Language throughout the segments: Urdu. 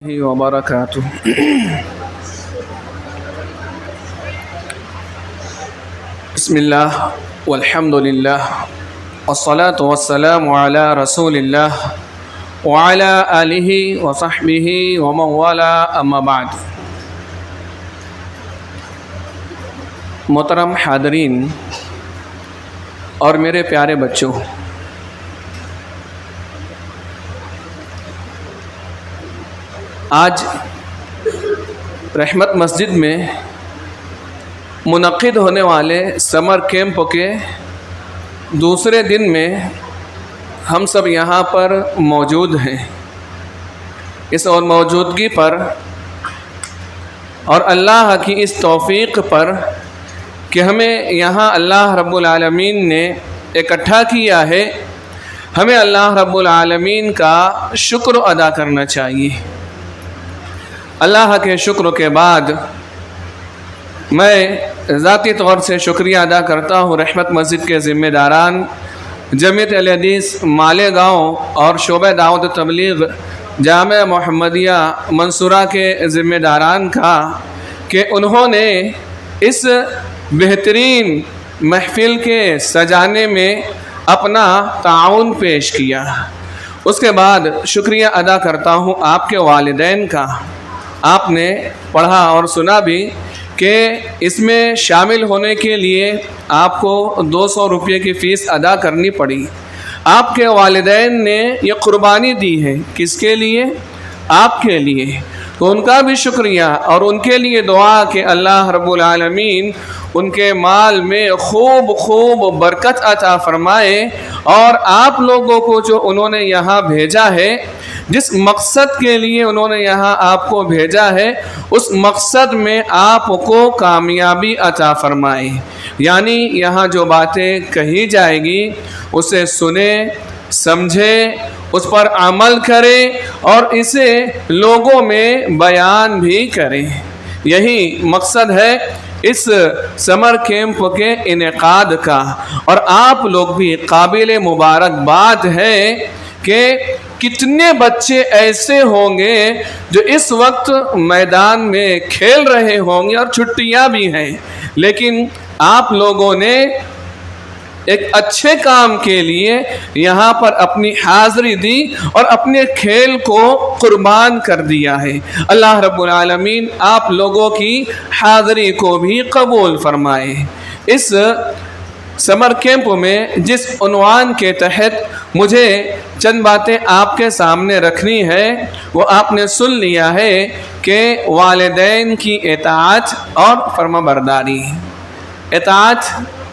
وبركاته بسم الله والحمد لله والصلاة والسلام على رسول الله وعلى آله وصحبه ومن والاه أما بعد محترم حاضرین اور میرے پیارے بچوں، آج رحمت مسجد میں منعقد ہونے والے سمر کیمپ کے دوسرے دن میں ہم سب یہاں پر موجود ہیں۔ اس اور موجودگی پر اور اللہ کی اس توفیق پر کہ ہمیں یہاں اللہ رب العالمین نے اکٹھا کیا ہے، ہمیں اللہ رب العالمین کا شکر ادا کرنا چاہیے۔ اللہ کے شکر کے بعد میں ذاتی طور سے شکریہ ادا کرتا ہوں رحمت مسجد کے ذمہ داران، جمعیت اہل حدیث مالیگاؤں اور شعبہ دعوت تبلیغ جامعہ محمدیہ منصورہ کے ذمہ داران کا کہ انہوں نے اس بہترین محفل کے سجانے میں اپنا تعاون پیش کیا۔ اس کے بعد شکریہ ادا کرتا ہوں آپ کے والدین کا۔ آپ نے پڑھا اور سنا بھی کہ اس میں شامل ہونے کے لیے آپ کو 200 روپے کی فیس ادا کرنی پڑی۔ آپ کے والدین نے یہ قربانی دی ہے، کس کے لیے؟ آپ کے لیے۔ تو ان کا بھی شکریہ اور ان کے لیے دعا کہ اللہ رب العالمین ان کے مال میں خوب برکت عطا فرمائے، اور آپ لوگوں کو جو انہوں نے یہاں بھیجا ہے، جس مقصد کے لیے انہوں نے یہاں آپ کو بھیجا ہے، اس مقصد میں آپ کو کامیابی عطا فرمائے۔ یعنی یہاں جو باتیں کہی جائے گی اسے سنیں، سمجھیں، اس پر عمل کریں اور اسے لوگوں میں بیان بھی کریں۔ یہی مقصد ہے اس سمر کیمپ کے انعقاد کا، اور آپ لوگ بھی قابل مبارکباد ہیں کہ کتنے بچے ایسے ہوں گے جو اس وقت میدان میں کھیل رہے ہوں گے اور چھٹیاں بھی ہیں، لیکن آپ لوگوں نے ایک اچھے کام کے لیے یہاں پر اپنی حاضری دی اور اپنے کھیل کو قربان کر دیا ہے۔ اللہ رب العالمین آپ لوگوں کی حاضری کو بھی قبول فرمائے۔ اس سمر کیمپ میں جس عنوان کے تحت مجھے چند باتیں آپ کے سامنے رکھنی ہے، وہ آپ نے سن لیا ہے کہ والدین کی اطاعت اور فرما برداری۔ اطاعت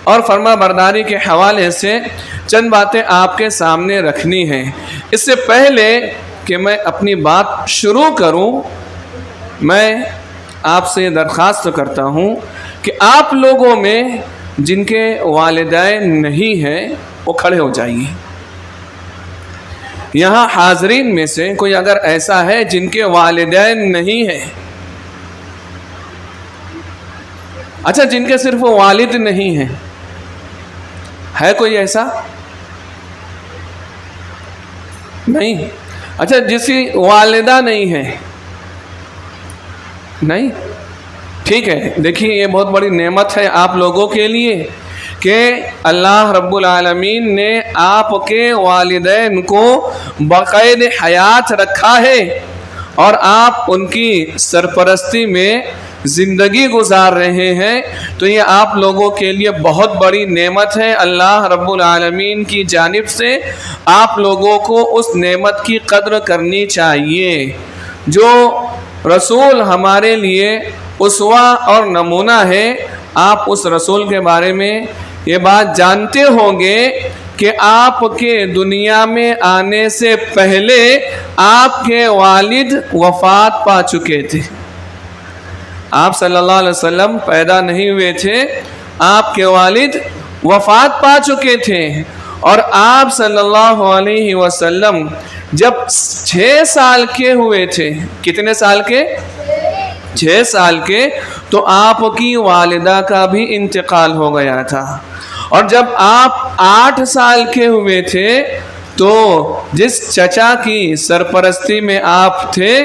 اور فرما برداری کے حوالے سے چند باتیں آپ کے سامنے رکھنی ہیں۔ اس سے پہلے کہ میں اپنی بات شروع کروں، میں آپ سے درخواست کرتا ہوں کہ آپ لوگوں میں جن کے والدین نہیں ہیں وہ کھڑے ہو جائیے۔ یہاں حاضرین میں سے کوئی اگر ایسا ہے جن کے والدین نہیں ہیں، اچھا جن کے صرف والد نہیں ہیں، ہے کوئی ایسا؟ نہیں؟ اچھا جس کی والدہ نہیں ہے؟ نہیں؟ ٹھیک ہے، دیکھیے یہ بہت بڑی نعمت ہے آپ لوگوں کے لیے کہ اللہ رب العالمین نے آپ کے والدین کو بقید حیات رکھا ہے اور آپ ان کی سرپرستی میں زندگی گزار رہے ہیں، تو یہ آپ لوگوں کے لیے بہت بڑی نعمت ہے۔ اللہ رب العالمین کی جانب سے آپ لوگوں کو اس نعمت کی قدر کرنی چاہیے۔ جو رسول ہمارے لیے اسوہ اور نمونہ ہے، آپ اس رسول کے بارے میں یہ بات جانتے ہوں گے کہ آپ کے دنیا میں آنے سے پہلے آپ کے والد وفات پا چکے تھے۔ آپ صلی اللہ علیہ وسلم پیدا نہیں ہوئے تھے، آپ کے والد وفات پا چکے تھے، اور آپ صلی اللہ علیہ وسلم جب 6 سال کے ہوئے تھے، کتنے سال کے؟ 6 سال کے، تو آپ کی والدہ کا بھی انتقال ہو گیا تھا، اور جب آپ 8 سال کے ہوئے تھے تو جس چچا کی سرپرستی میں آپ تھے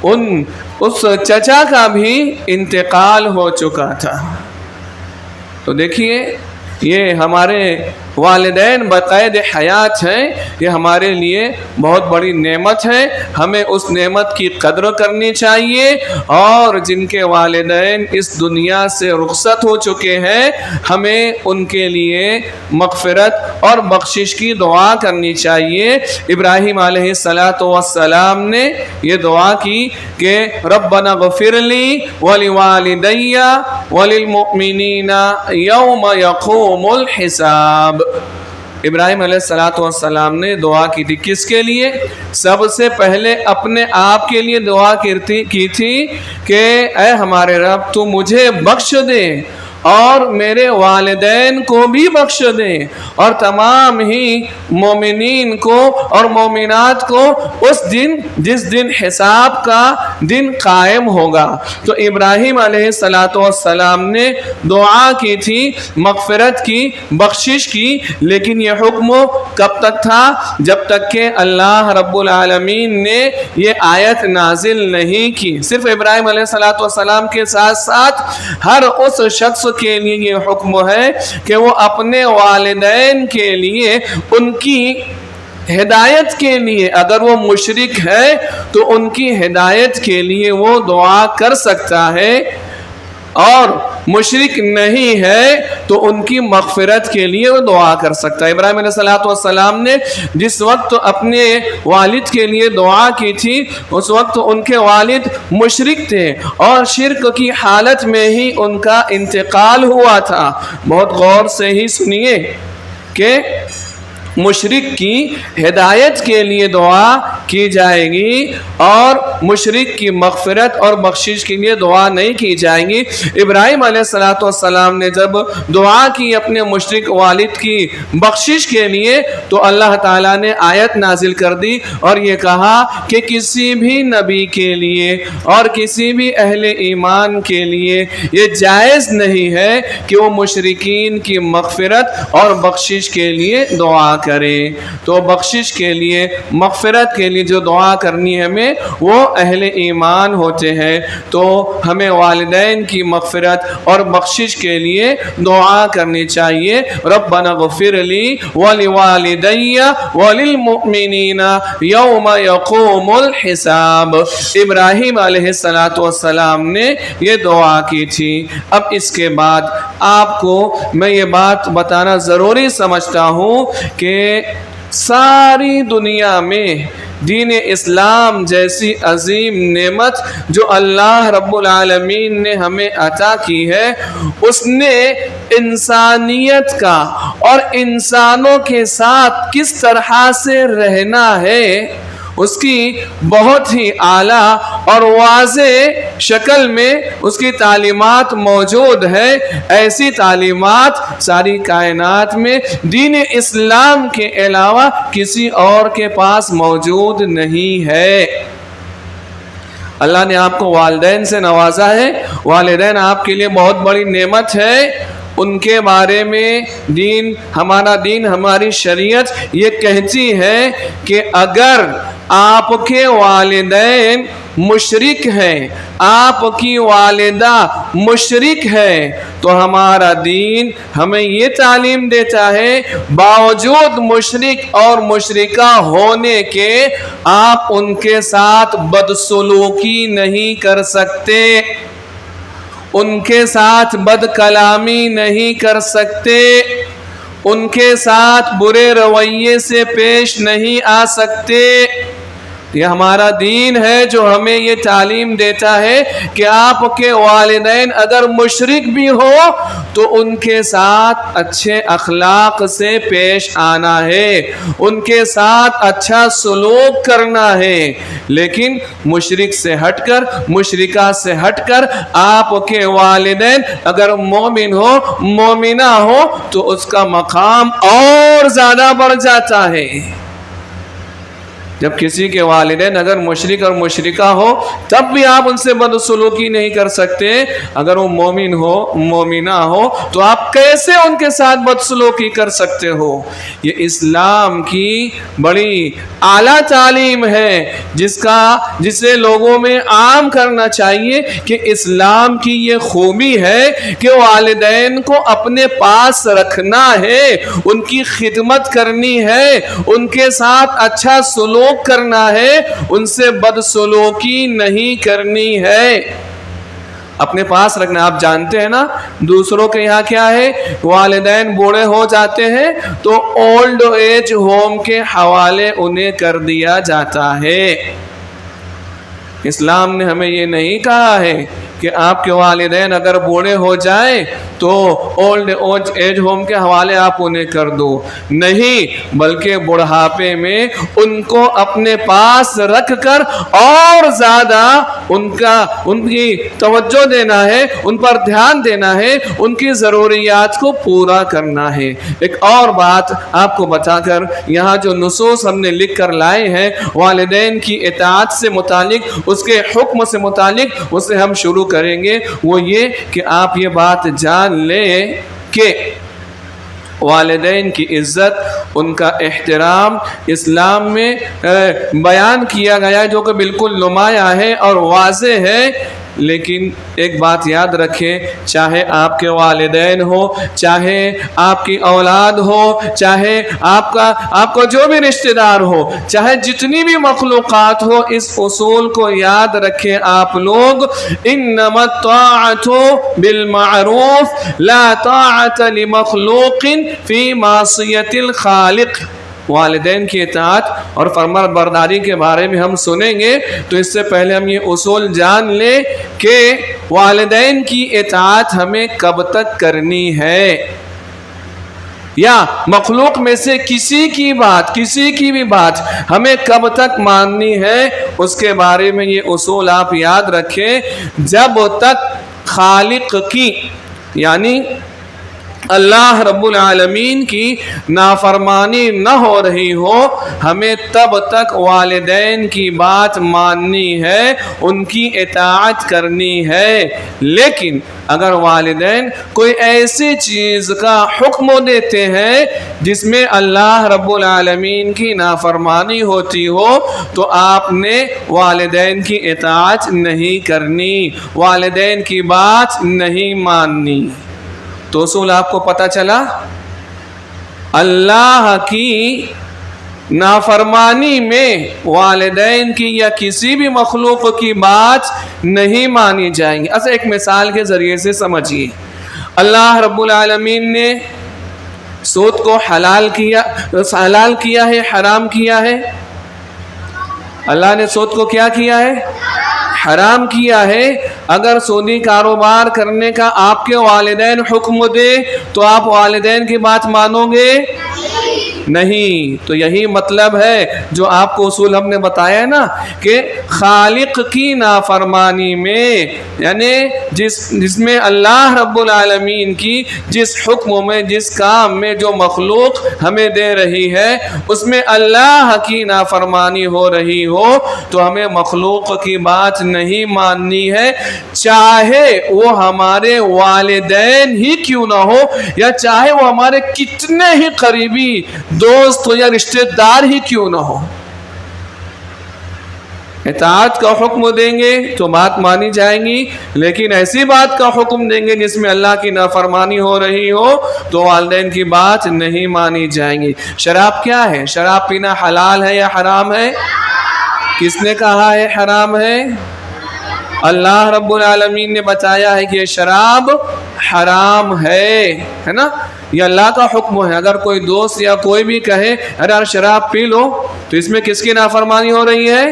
اس چچا کا بھی انتقال ہو چکا تھا۔ تو دیکھیے یہ ہمارے والدین بقید حیات ہیں، یہ ہمارے لیے بہت بڑی نعمت ہے، ہمیں اس نعمت کی قدر کرنی چاہیے، اور جن کے والدین اس دنیا سے رخصت ہو چکے ہیں ہمیں ان کے لیے مغفرت اور بخشش کی دعا کرنی چاہیے۔ ابراہیم علیہ السلام نے یہ دعا کی کہ ربنا اغفر لی ولوالدی وللمؤمنین یوم یقوم الحساب۔ ابراہیم علیہ السلام نے دعا کی تھی کس کے لیے؟ سب سے پہلے اپنے آپ کے لیے دعا کی تھی کہ اے ہمارے رب تو مجھے بخش دے اور میرے والدین کو بھی بخش دے، اور تمام ہی مومنین کو اور مومنات کو اس دن جس دن حساب کا دن قائم ہوگا۔ تو ابراہیم علیہ السلام نے دعا کی تھی مغفرت کی، بخشش کی، لیکن یہ حکم کب تک تھا؟ جب تک کہ اللہ رب العالمین نے یہ آیت نازل نہیں کی۔ صرف ابراہیم علیہ السلام کے ساتھ ساتھ ہر اس شخص کے لیے یہ حکم ہے کہ وہ اپنے والدین کے لیے ان کی ہدایت کے لیے، اگر وہ مشرک ہے تو ان کی ہدایت کے لیے وہ دعا کر سکتا ہے، اور مشرک نہیں ہے تو ان کی مغفرت کے لیے وہ دعا کر سکتا ہے۔ ابراہیم علیہ السلام نے جس وقت اپنے والد کے لیے دعا کی تھی اس وقت ان کے والد مشرک تھے، اور شرک کی حالت میں ہی ان کا انتقال ہوا تھا۔ بہت غور سے ہی سنیے کہ مشرک کی ہدایت کے لیے دعا کی جائے گی اور مشرک کی مغفرت اور بخشش کے لیے دعا نہیں کی جائے گی۔ ابراہیم علیہ السلام نے جب دعا کی اپنے مشرک والد کی بخشش کے لیے تو اللہ تعالیٰ نے آیت نازل کر دی اور یہ کہا کہ کسی بھی نبی کے لیے اور کسی بھی اہل ایمان کے لیے یہ جائز نہیں ہے کہ وہ مشرکین کی مغفرت اور بخشش کے لیے دعا کرے۔ تو بخشش کے لیے، مغفرت کے لیے جو دعا کرنی ہے ہمیں وہ اہل ایمان ہوتے ہیں، تو ہمیں والدین کی مغفرت اور بخشش کے لیے دعا کرنی چاہیے۔ ربنا اغفر لی ولوالدی وللمؤمنین یوم یقوم الحساب۔ ابراہیم علیہ السلام نے یہ دعا کی تھی۔ اب اس کے بعد آپ کو میں یہ بات بتانا ضروری سمجھتا ہوں کہ ساری دنیا میں دین اسلام جیسی عظیم نعمت جو اللہ رب العالمین نے ہمیں عطا کی ہے، اس نے انسانیت کا اور انسانوں کے ساتھ کس طرح سے رہنا ہے اس کی بہت ہی اعلیٰ اور واضح شکل میں اس کی تعلیمات موجود ہے۔ ایسی تعلیمات ساری کائنات میں دین اسلام کے علاوہ کسی اور کے پاس موجود نہیں ہے۔ اللہ نے آپ کو والدین سے نوازا ہے، والدین آپ کے لیے بہت بڑی نعمت ہے۔ ان کے بارے میں ہمارا دین، ہماری شریعت یہ کہتی ہے کہ اگر آپ کے والدین مشرک ہیں، آپ کی والدہ مشرک ہے، تو ہمارا دین ہمیں یہ تعلیم دیتا ہے باوجود مشرک اور مشرکہ ہونے کے آپ ان کے ساتھ بدسلوکی نہیں کر سکتے، ان کے ساتھ بد کلامی نہیں کر سکتے، ان کے ساتھ برے رویے سے پیش نہیں آ سکتے۔ یہ ہمارا دین ہے جو ہمیں یہ تعلیم دیتا ہے کہ آپ کے والدین اگر مشرک بھی ہو تو ان کے ساتھ اچھے اخلاق سے پیش آنا ہے، ان کے ساتھ اچھا سلوک کرنا ہے، لیکن مشرک سے ہٹ کر، مشرکہ سے ہٹ کر آپ کے والدین اگر مومن ہو، مومنہ ہو تو اس کا مقام اور زیادہ بڑھ جاتا ہے۔ جب کسی کے والدین اگر مشرک اور مشرکہ ہو تب بھی آپ ان سے بدسلوکی نہیں کر سکتے، اگر وہ مومن ہو مومنہ ہو تو آپ کیسے ان کے ساتھ بدسلوکی کر سکتے ہو؟ یہ اسلام کی بڑی اعلیٰ تعلیم ہے جسے لوگوں میں عام کرنا چاہیے کہ اسلام کی یہ خوبی ہے کہ والدین کو اپنے پاس رکھنا ہے، ان کی خدمت کرنی ہے، ان کے ساتھ اچھا سلوک کرنا ہے، ان سے بدسلوکی نہیں کرنی ہے، اپنے پاس رکھنا۔ آپ جانتے ہیں نا دوسروں کے یہاں کیا ہے، والدین بوڑھے ہو جاتے ہیں تو اولڈ ایج ہوم کے حوالے انہیں کر دیا جاتا ہے۔ اسلام نے ہمیں یہ نہیں کہا ہے کہ آپ کے والدین اگر بوڑھے ہو جائیں تو اولڈ ایج ہوم کے حوالے آپ انہیں کر دو، نہیں، بلکہ بڑھاپے میں ان کو اپنے پاس رکھ کر اور زیادہ ان کی توجہ دینا ہے، ان پر دھیان دینا ہے، ان کی ضروریات کو پورا کرنا ہے۔ ایک اور بات آپ کو بتا کر یہاں جو نصوص ہم نے لکھ کر لائے ہیں والدین کی اطاعت سے متعلق، اس کے حکم سے متعلق، اسے ہم شروع کریں گے، وہ یہ کہ آپ یہ بات جان لیں کہ والدین کی عزت، ان کا احترام اسلام میں بیان کیا گیا ہے، جو کہ بالکل نمایاں ہے اور واضح ہے۔ لیکن ایک بات یاد رکھیں، چاہے آپ کے والدین ہو، چاہے آپ کی اولاد ہو، چاہے آپ کا جو بھی رشتہ دار ہو، چاہے جتنی بھی مخلوقات ہو، اس اصول کو یاد رکھیں آپ لوگ، انما الطاعۃ بالمعروف لا طاعۃ لمخلوق فی معصیۃ الخالق۔ والدین کی اطاعت اور فرمانبرداری کے بارے میں ہم سنیں گے تو اس سے پہلے ہم یہ اصول جان لیں کہ والدین کی اطاعت ہمیں کب تک کرنی ہے، یا مخلوق میں سے کسی کی بھی بات ہمیں کب تک ماننی ہے، اس کے بارے میں یہ اصول آپ یاد رکھیں۔ جب تک خالق کی یعنی اللہ رب العالمین کی نافرمانی نہ ہو رہی ہو، ہمیں تب تک والدین کی بات ماننی ہے، ان کی اطاعت کرنی ہے۔ لیکن اگر والدین کوئی ایسی چیز کا حکم دیتے ہیں جس میں اللہ رب العالمین کی نافرمانی ہوتی ہو تو آپ نے والدین کی اطاعت نہیں کرنی، والدین کی بات نہیں ماننی۔ تو اصول آپ کو پتہ چلا، اللہ کی نافرمانی میں والدین کی یا کسی بھی مخلوق کی بات نہیں مانی جائیں گی۔ ایسا ایک مثال کے ذریعے سے سمجھیے، اللہ رب العالمین نے سود کو حلال کیا ہے، حرام کیا ہے؟ اللہ نے سود کو کیا کیا ہے؟ حرام کیا ہے۔ اگر سودی کاروبار کرنے کا آپ کے والدین حکم دے تو آپ والدین کی بات مانو گے؟ نہیں۔ تو یہی مطلب ہے جو آپ کو اصول ہم نے بتایا ہے نا کہ خالق کی نافرمانی میں، یعنی جس میں اللہ رب العالمین کی جس حکم میں، جس کام میں جو مخلوق ہمیں دے رہی ہے اس میں اللہ کی نافرمانی ہو رہی ہو تو ہمیں مخلوق کی بات نہیں ماننی ہے، چاہے وہ ہمارے والدین ہی کیوں نہ ہو، یا چاہے وہ ہمارے کتنے ہی قریبی دوست یا رشتہ دار ہی کیوں نہ ہو۔ اطاعت کا حکم دیں گے تو بات مانی جائیں گی، لیکن ایسی بات کا حکم دیں گے جس میں اللہ کی نافرمانی ہو رہی ہو تو والدین کی بات نہیں مانی جائیں گی۔ شراب کیا ہے؟ شراب پینا حلال ہے یا حرام ہے؟ کس نے کہا ہے حرام ہے؟ اللہ رب العالمین نے بتایا ہے کہ یہ شراب حرام ہے نا، یہ اللہ کا حکم ہے۔ اگر کوئی دوست یا کوئی بھی کہے ارے شراب پی لو تو اس میں کس کی نافرمانی ہو رہی ہے؟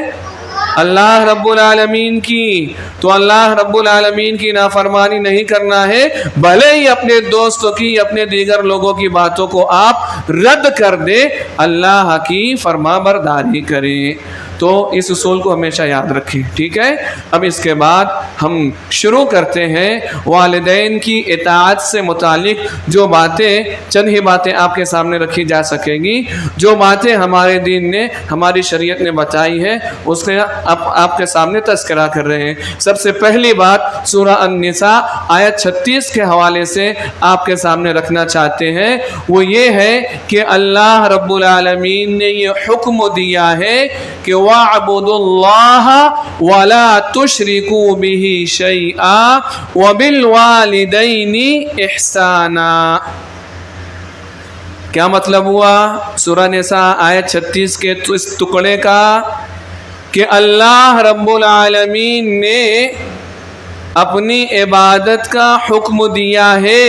اللہ رب العالمین کی۔ تو اللہ رب العالمین کی نافرمانی نہیں کرنا ہے، بھلے ہی اپنے دوستوں کی، اپنے دیگر لوگوں کی باتوں کو آپ رد کر دیں، اللہ کی فرما برداری کریں۔ تو اس اصول کو ہمیشہ یاد رکھیں، ٹھیک ہے؟ اب اس کے بعد ہم شروع کرتے ہیں والدین کی اطاعت سے متعلق جو باتیں، چند ہی باتیں آپ کے سامنے رکھی جا سکیں گی، جو باتیں ہمارے دین نے، ہماری شریعت نے بتائی ہے، اس کے آپ کے سامنے تذکرہ کر رہے ہیں۔ سب سے پہلی بات سورہ النساء آیت 36 کے حوالے سے آپ کے سامنے رکھنا چاہتے ہیں، وہ یہ ہے کہ اللہ رب العالمین نے یہ حکم دیا ہے کہ وَاعْبُدُوا اللَّهَ وَلَا تُشْرِكُوا بِهِ شَيْئًا وَبِالْوَالِدَيْنِ إِحْسَانًا۔ کیا مطلب ہوا سورہ نساء آیت 36 کے اس ٹکڑے کا؟ کہ اللہ رب العالمین نے اپنی عبادت کا حکم دیا ہے،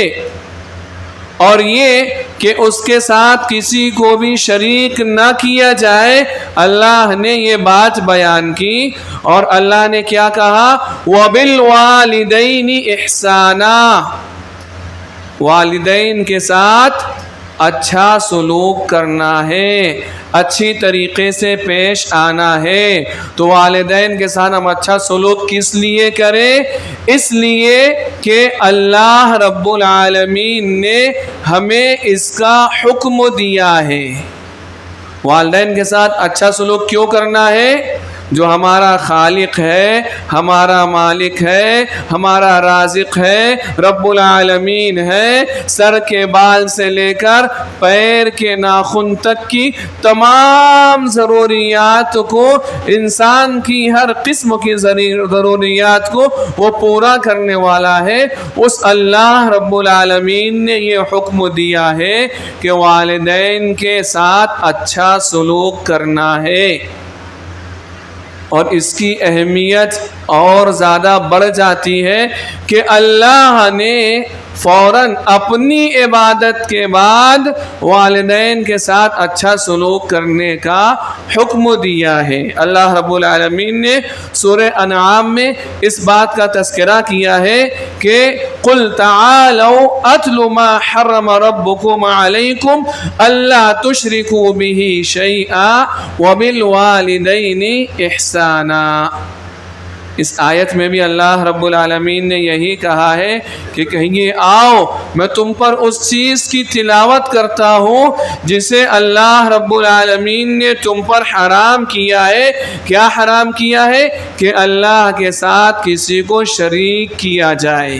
اور یہ کہ اس کے ساتھ کسی کو بھی شریک نہ کیا جائے۔ اللہ نے یہ بات بیان کی، اور اللہ نے کیا کہا؟ وَبِالْوَالِدَيْنِ إِحْسَانًا، والدین کے ساتھ اچھا سلوک کرنا ہے، اچھی طریقے سے پیش آنا ہے۔ تو والدین کے ساتھ ہم اچھا سلوک کس لیے کریں؟ اس لیے کہ اللہ رب العالمین نے ہمیں اس کا حکم دیا ہے۔ والدین کے ساتھ اچھا سلوک کیوں کرنا ہے؟ جو ہمارا خالق ہے، ہمارا مالک ہے، ہمارا رازق ہے، رب العالمین ہے، سر کے بال سے لے کر پیر کے ناخن تک کی تمام ضروریات کو، انسان کی ہر قسم کی ضروریات کو وہ پورا کرنے والا ہے۔ اس اللہ رب العالمین نے یہ حکم دیا ہے کہ والدین کے ساتھ اچھا سلوک کرنا ہے، اور اس کی اہمیت اور زیادہ بڑھ جاتی ہے کہ اللہ نے فوراً اپنی عبادت کے بعد والدین کے ساتھ اچھا سلوک کرنے کا حکم دیا ہے۔ اللہ رب العالمین نے سورہ انعام میں اس بات کا تذکرہ کیا ہے کہ قُلْ تَعَالَوْا أَتْلُ مَا حَرَّمَ رَبُّكُمْ عَلَيْكُمْ أَلَّا تُشْرِكُوا بِهِ شَيْئًا وَبِالْوَالِدَيْنِ إِحْسَانًا۔ اس آیت میں بھی اللہ رب العالمین نے یہی کہا ہے کہ کہیے آؤ میں تم پر اس چیز کی تلاوت کرتا ہوں جسے اللہ رب العالمین نے تم پر حرام کیا ہے۔ کیا حرام کیا ہے؟ کہ اللہ کے ساتھ کسی کو شریک کیا جائے،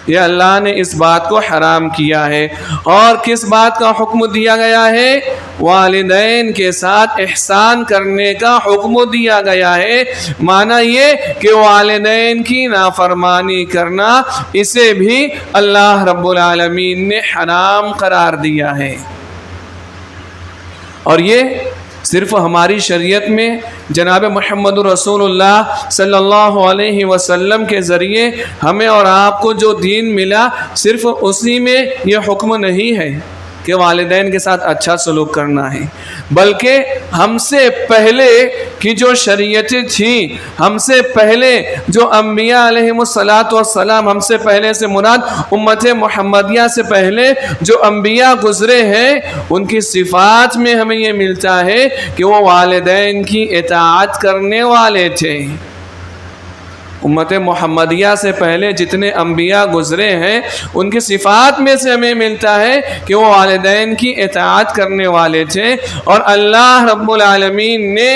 یہ اللہ نے اس بات کو حرام کیا ہے۔ اور کس بات کا حکم دیا گیا ہے؟ والدین کے ساتھ احسان کرنے کا حکم دیا گیا ہے۔ معنی یہ کہ والدین کی نافرمانی کرنا، اسے بھی اللہ رب العالمین نے حرام قرار دیا ہے۔ اور یہ صرف ہماری شریعت میں جناب محمد رسول اللہ صلی اللہ علیہ وسلم کے ذریعے ہمیں اور آپ کو جو دین ملا، صرف اسی میں یہ حکم نہیں ہے کہ والدین کے ساتھ اچھا سلوک کرنا ہے، بلکہ ہم سے پہلے کی جو شریعتیں تھیں، ہم سے پہلے جو انبیاء علیہم السلام، ہم سے پہلے سے مراد امت محمدیہ سے پہلے جو انبیاء گزرے ہیں، ان کی صفات میں ہمیں یہ ملتا ہے کہ وہ والدین کی اطاعت کرنے والے تھے۔ امت محمدیہ سے پہلے جتنے انبیاء گزرے ہیں، ان کی صفات میں سے ہمیں ملتا ہے کہ وہ والدین کی اطاعت کرنے والے تھے۔ اور اللہ رب العالمین نے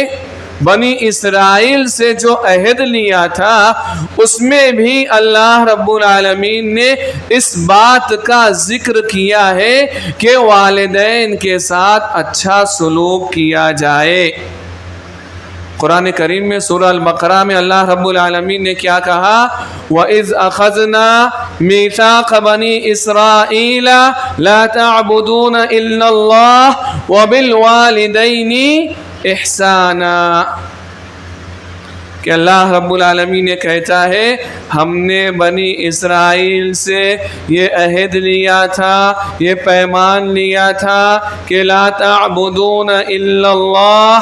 بنی اسرائیل سے جو عہد لیا تھا، اس میں بھی اللہ رب العالمین نے اس بات کا ذکر کیا ہے کہ والدین کے ساتھ اچھا سلوک کیا جائے۔ قرآن کریم میں سورہ البقرہ میں اللہ رب العالمین نے کیا کہا؟ وَإِذْ أَخَذْنَا مِيثَاقَ بَنِي إِسْرَائِيلَ لَا تَعْبُدُونَ إِلَّا اللَّهَ وَبِالْوَالِدَيْنِ إِحْسَانًا۔ کہ اللہ رب العالمین یہ کہتا ہے، ہم نے بنی اسرائیل سے یہ عہد لیا تھا، یہ پیمان لیا تھا کہ لا تعبدون الا اللہ،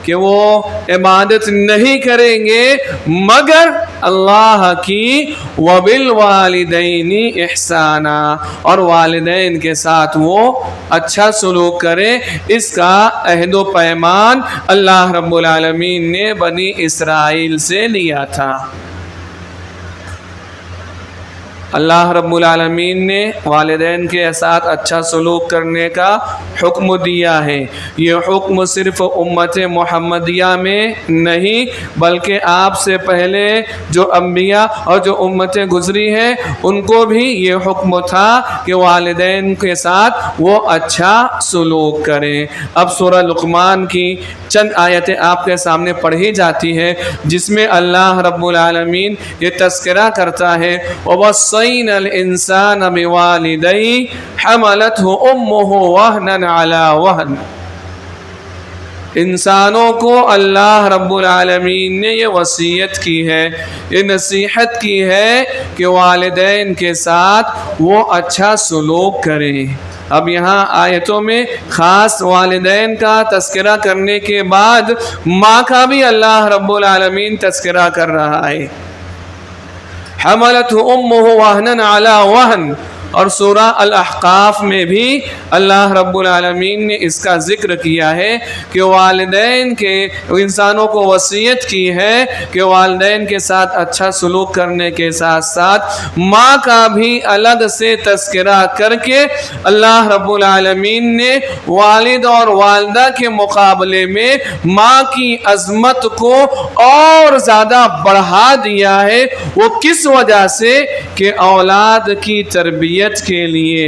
کہ وہ عبادت نہیں کریں گے مگر اللہ کی وبالوالدین احسانا، اور والدین کے ساتھ وہ اچھا سلوک کریں۔ اس کا عہد و پیمان اللہ رب العالمین نے بنی اسرائیل سے لیا تھا۔ اللہ رب العالمین نے والدین کے ساتھ اچھا سلوک کرنے کا حکم دیا ہے۔ یہ حکم صرف امت محمدیہ میں نہیں بلکہ آپ سے پہلے جو انبیاء اور جو امتیں گزری ہیں ان کو بھی یہ حکم تھا کہ والدین کے ساتھ وہ اچھا سلوک کریں۔ اب سورہ لقمان کی چند آیتیں آپ کے سامنے پڑھی جاتی ہے جس میں اللہ رب العالمین یہ تذکرہ کرتا ہے وَوَصَّيْنَا الْإِنسَانَ بِوَالِدَيْهِ حَمَلَتْهُ أُمُّهُ وَهْنًا عَلَى وَهْنٍ۔ انسانوں کو اللہ رب العالمین نے یہ وصیت کی ہے، یہ نصیحت کی ہے کہ والدین کے ساتھ وہ اچھا سلوک کریں۔ اب یہاں آیتوں میں خاص والدین کا تذکرہ کرنے کے بعد ماں کا بھی اللہ رب العالمین تذکرہ کر رہا ہے۔ حملتہ امہ وہنًا علی وہن، اور سورہ الاحقاف میں بھی اللہ رب العالمین نے اس کا ذکر کیا ہے کہ والدین کے انسانوں کو وصیت کی ہے کہ والدین کے ساتھ اچھا سلوک کرنے کے ساتھ ساتھ ماں کا بھی الگ سے تذکرہ کر کے اللہ رب العالمین نے والد اور والدہ کے مقابلے میں ماں کی عظمت کو اور زیادہ بڑھا دیا ہے۔ وہ کس وجہ سے کہ اولاد کی تربیت کے لیے،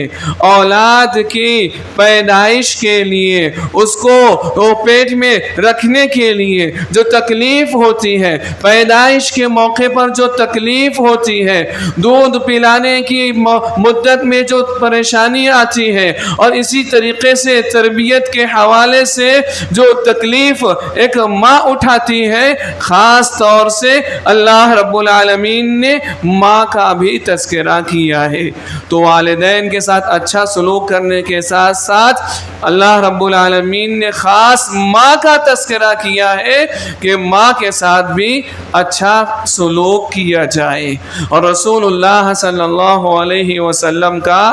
اولاد کی پیدائش کے لیے، اس کو پیٹ میں رکھنے کے لیے جو تکلیف ہوتی ہے، پیدائش کے موقع پر جو تکلیف ہوتی ہے، دودھ پلانے کی مدت میں جو پریشانی آتی ہے، اور اسی طریقے سے تربیت کے حوالے سے جو تکلیف ایک ماں اٹھاتی ہے، خاص طور سے اللہ رب العالمین نے ماں کا بھی تذکرہ کیا ہے۔ تو والدین کے ساتھ اچھا سلوک کرنے کے ساتھ ساتھ اللہ رب العالمین نے خاص ماں کا تذکرہ کیا ہے کہ ماں کے ساتھ بھی اچھا سلوک کیا جائے۔ اور رسول اللہ صلی اللہ علیہ وسلم کا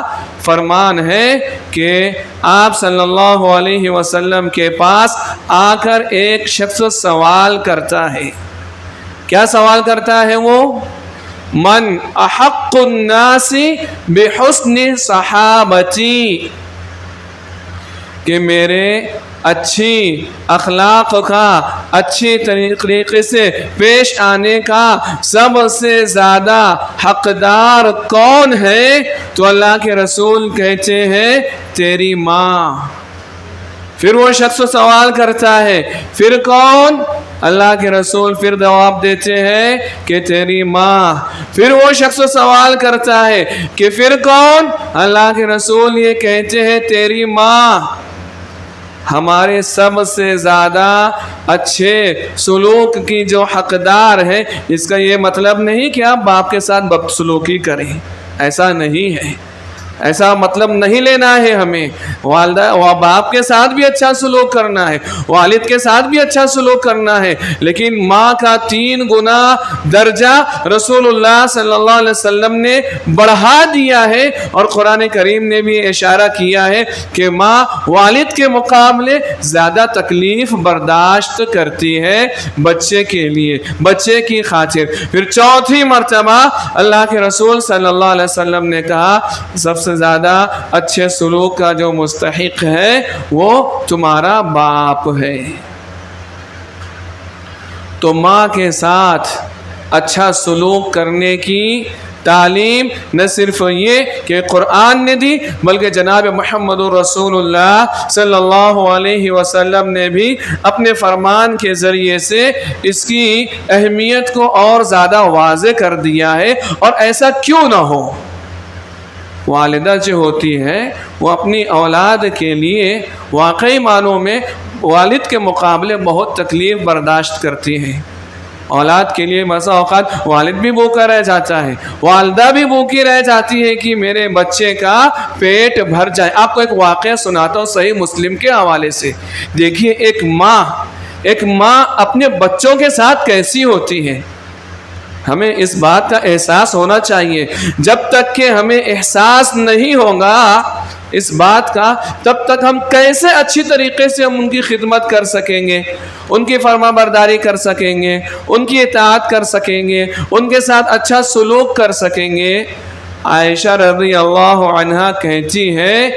فرمان ہے کہ آپ صلی اللہ علیہ وسلم کے پاس آ کر ایک شخص سوال کرتا ہے۔ کیا سوال کرتا ہے وہ؟ من احق الناس بحسن صحابتی، کہ میرے اچھی اخلاق کا، اچھی طریقے سے پیش آنے کا سب سے زیادہ حقدار کون ہے؟ تو اللہ کے رسول کہتے ہیں تیری ماں۔ پھر وہ شخص سوال کرتا ہے پھر کون؟ اللہ کے رسول پھر جواب دیتے ہیں کہ تیری ماں۔ پھر وہ شخص سوال کرتا ہے کہ پھر کون؟ اللہ کے رسول یہ کہتے ہیں تیری ماں۔ ہمارے سب سے زیادہ اچھے سلوک کی جو حقدار ہے، اس کا یہ مطلب نہیں کہ آپ باپ کے ساتھ بدسلوکی کریں، ایسا نہیں ہے، ایسا مطلب نہیں لینا ہے ہمیں۔ والدہ و باپ کے ساتھ بھی اچھا سلوک کرنا ہے، والد کے ساتھ بھی اچھا سلوک کرنا ہے، لیکن ماں کا 3 گنا درجہ رسول اللہ صلی اللہ علیہ وسلم نے بڑھا دیا ہے، اور قرآن کریم نے بھی اشارہ کیا ہے کہ ماں والد کے مقابلے زیادہ تکلیف برداشت کرتی ہے بچے کے لیے، بچے کی خاطر۔ پھر 4تھی مرتبہ اللہ کے رسول صلی اللہ علیہ وسلم نے کہا سب سے زیادہ اچھے سلوک کا جو مستحق ہے وہ تمہارا باپ ہے۔ تو ماں کے ساتھ اچھا سلوک کرنے کی تعلیم نہ صرف یہ کہ قرآن نے دی، بلکہ جناب محمد رسول اللہ صلی اللہ علیہ وسلم نے بھی اپنے فرمان کے ذریعے سے اس کی اہمیت کو اور زیادہ واضح کر دیا ہے۔ اور ایسا کیوں نہ ہو، والدہ جو ہوتی ہے وہ اپنی اولاد کے لیے واقعی معنوں میں والد کے مقابلے بہت تکلیف برداشت کرتی ہیں۔ اولاد کے لیے بسا اوقات والد بھی بھوکا رہ جاتا ہے، والدہ بھی بھوکی رہ جاتی ہے کہ میرے بچے کا پیٹ بھر جائے۔ آپ کو ایک واقعہ سناتا ہوں صحیح مسلم کے حوالے سے۔ دیکھیے ایک ماں ایک ماں اپنے بچوں کے ساتھ کیسی ہوتی ہے، ہمیں اس بات کا احساس ہونا چاہیے۔ جب تک کہ ہمیں احساس نہیں ہوگا اس بات کا، تب تک ہم کیسے اچھی طریقے سے ہم ان کی خدمت کر سکیں گے، ان کی فرما برداری کر سکیں گے، ان کی اطاعت کر سکیں گے، ان کے ساتھ اچھا سلوک کر سکیں گے۔ عائشہ رضی اللہ عنہا کہتی ہے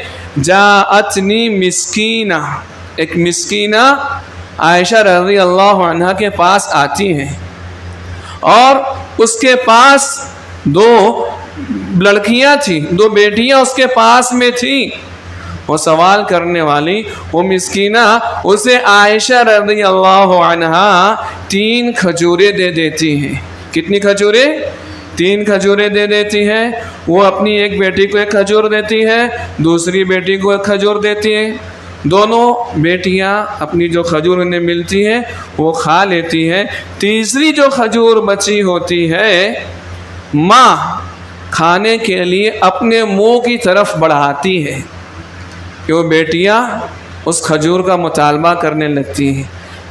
جاءتنی مسکینہ، ایک مسکینہ عائشہ رضی اللہ عنہا کے پاس آتی ہیں، اور اس کے پاس دو لڑکیاں تھیں، دو بیٹیاں اس کے پاس میں تھیں۔ وہ سوال کرنے والی وہ مسکینہ اسے عائشہ رضی اللہ عنہا 3 کھجوریں دے دیتی ہیں۔ کتنی کھجوریں؟ 3 کھجوریں دے دیتی ہے۔ وہ اپنی ایک بیٹی کو 1 کھجور دیتی ہے، دوسری بیٹی کو 1 کھجور دیتی ہے۔ دونوں بیٹیاں اپنی جو کھجور انہیں ملتی ہے وہ کھا لیتی ہے۔ تیسری جو کھجور بچی ہوتی ہے، ماں کھانے کے لیے اپنے منہ کی طرف بڑھاتی ہے کہ وہ بیٹیاں اس کھجور کا مطالبہ کرنے لگتی ہیں۔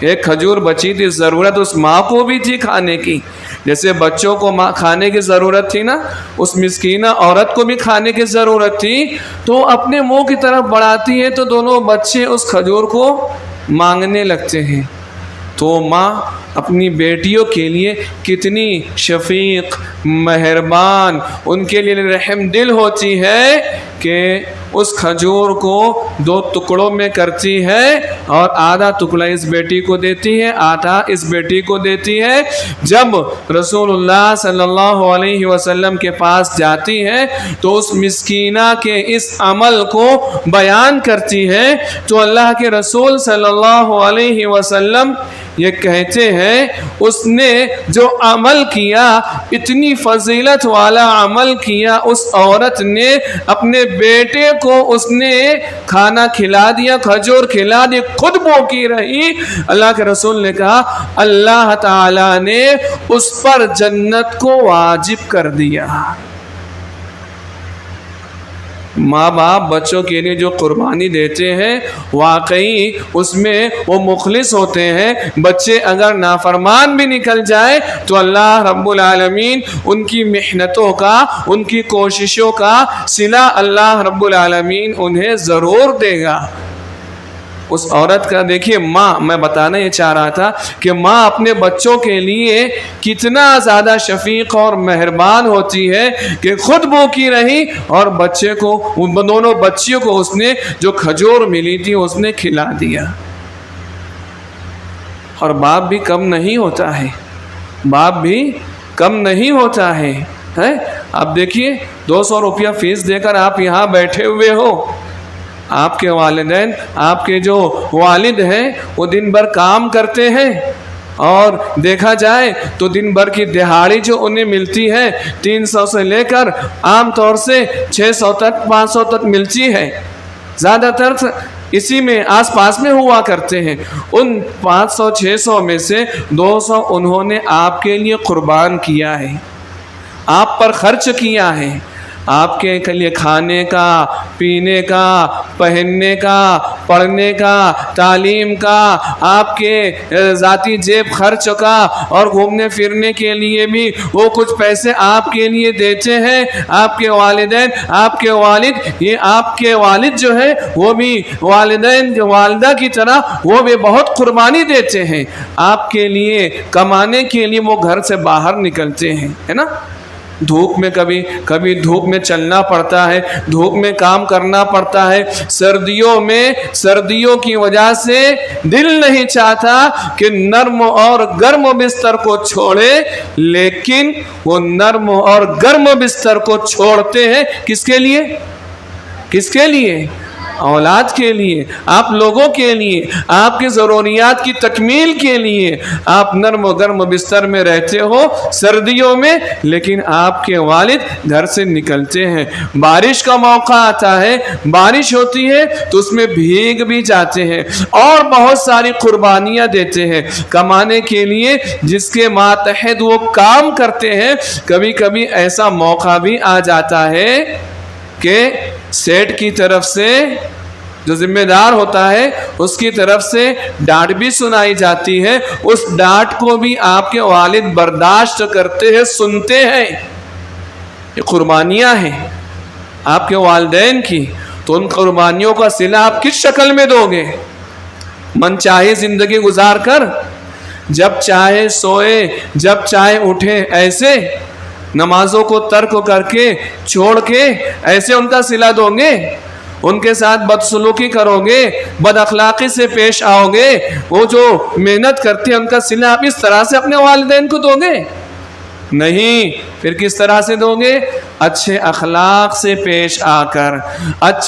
1 کھجور بچی تھی، ضرورت اس ماں کو بھی تھی کھانے کی، جیسے بچوں کو کھانے کی ضرورت تھی نا، اس مسکینہ عورت کو بھی کھانے کی ضرورت تھی، تو اپنے منہ کی طرف بڑھاتی ہے تو دونوں بچے اس کھجور کو مانگنے لگتے ہیں۔ تو ماں اپنی بیٹیوں کے لیے کتنی شفیق، مہربان، ان کے لیے رحم دل ہوتی ہے کہ اس کھجور کو 2 ٹکڑوں میں کرتی ہے، اور آدھا ٹکڑا اس بیٹی کو دیتی ہے، آدھا اس بیٹی کو دیتی ہے۔ جب رسول اللہ صلی اللہ علیہ وسلم کے پاس جاتی ہے تو اس مسکینہ کے اس عمل کو بیان کرتی ہے، تو اللہ کے رسول صلی اللہ علیہ وسلم یہ کہتے ہیں اس نے جو عمل کیا، اتنی فضیلت والا عمل کیا، اس عورت نے اپنے بیٹے کو اس نے کھانا کھلا دیا، کھجور کھلا دی، خود بھوکی رہی۔ اللہ کے رسول نے کہا اللہ تعالیٰ نے اس پر جنت کو واجب کر دیا۔ ماں باپ بچوں کے لیے جو قربانی دیتے ہیں، واقعی اس میں وہ مخلص ہوتے ہیں۔ بچے اگر نافرمان بھی نکل جائے تو اللہ رب العالمین ان کی محنتوں کا، ان کی کوششوں کا صلہ اللہ رب العالمین انہیں ضرور دے گا۔ اس عورت کا دیکھیے، ماں، میں بتانا یہ چاہ رہا تھا کہ ماں اپنے بچوں کے لیے کتنا زیادہ شفیق اور مہربان ہوتی ہے کہ خود بھوکی رہی اور بچے کو، دونوں بچیوں کو اس نے جو کھجور ملی تھی اس نے کھلا دیا۔ اور باپ بھی کم نہیں ہوتا ہے، باپ بھی کم نہیں ہوتا ہے۔ اب دیکھیے 200 روپیہ فیس دے کر آپ یہاں بیٹھے ہوئے ہو، آپ کے والدین، آپ کے جو والد ہیں وہ دن بھر کام کرتے ہیں، اور دیکھا جائے تو دن بھر کی دہاڑی جو انہیں ملتی ہے 300 سے لے کر عام طور سے 600 تک، 500 تک ملتی ہے، زیادہ تر اسی میں آس پاس میں ہوا کرتے ہیں۔ ان 500 600 میں سے 200 انہوں نے آپ کے لیے قربان کیا ہے، آپ پر خرچ کیا ہے، آپ کے لیے کھانے کا، پینے کا، پہننے کا، پڑھنے کا، تعلیم کا، آپ کے ذاتی جیب خرچ کا، اور گھومنے پھرنے کے لیے بھی وہ کچھ پیسے آپ کے لیے دیتے ہیں۔ آپ کے والدین، آپ کے والد، یہ آپ کے والد جو ہے وہ بھی والدین جو والدہ کی طرح وہ بھی بہت قربانی دیتے ہیں آپ کے لیے، کمانے کے لیے وہ گھر سے باہر نکلتے ہیں، ہے نا، دھوپ میں کبھی دھوپ میں چلنا پڑتا ہے، دھوپ میں کام کرنا پڑتا ہے، سردیوں کی وجہ سے دل نہیں چاہتا کہ نرم اور گرم بستر کو چھوڑے، لیکن وہ نرم اور گرم بستر کو چھوڑتے ہیں کس کے لیے؟ کس کے لیے؟ اولاد کے لیے، آپ لوگوں کے لیے، آپ کی ضروریات کی تکمیل کے لیے آپ نرم و گرم بستر میں رہتے ہو سردیوں میں، لیکن آپ کے والد گھر سے نکلتے ہیں، بارش کا موقع آتا ہے، بارش ہوتی ہے تو اس میں بھیگ بھی جاتے ہیں، اور بہت ساری قربانیاں دیتے ہیں کمانے کے لیے، جس کے ماتحت وہ کام کرتے ہیں۔ کبھی کبھی ایسا موقع بھی آ جاتا ہے کہ سیٹ کی طرف سے جو ذمہ دار ہوتا ہے اس کی طرف سے ڈانٹ بھی سنائی جاتی ہے، اس ڈانٹ کو بھی آپ کے والد برداشت کرتے ہیں، سنتے ہیں۔ یہ قربانیاں ہیں آپ کے والدین کی، تو ان قربانیوں کا صلہ آپ کس شکل میں دو گے؟ من چاہے زندگی گزار کر، جب چاہے سوئے جب چاہے اٹھے، ایسے نمازوں کو ترک کر کے چھوڑ کے ایسے ان کا صلہ دو گے؟ ان کے ساتھ بدسلوکی کرو گے، بد اخلاقی سے پیش آؤ گے؟ وہ جو محنت کرتے ہیں ان کا صلہ آپ اس طرح سے اپنے والدین کو دو گے؟ نہیں، پھر کس طرح سے دو گے؟ اچھے اخلاق سے پیش آ کر،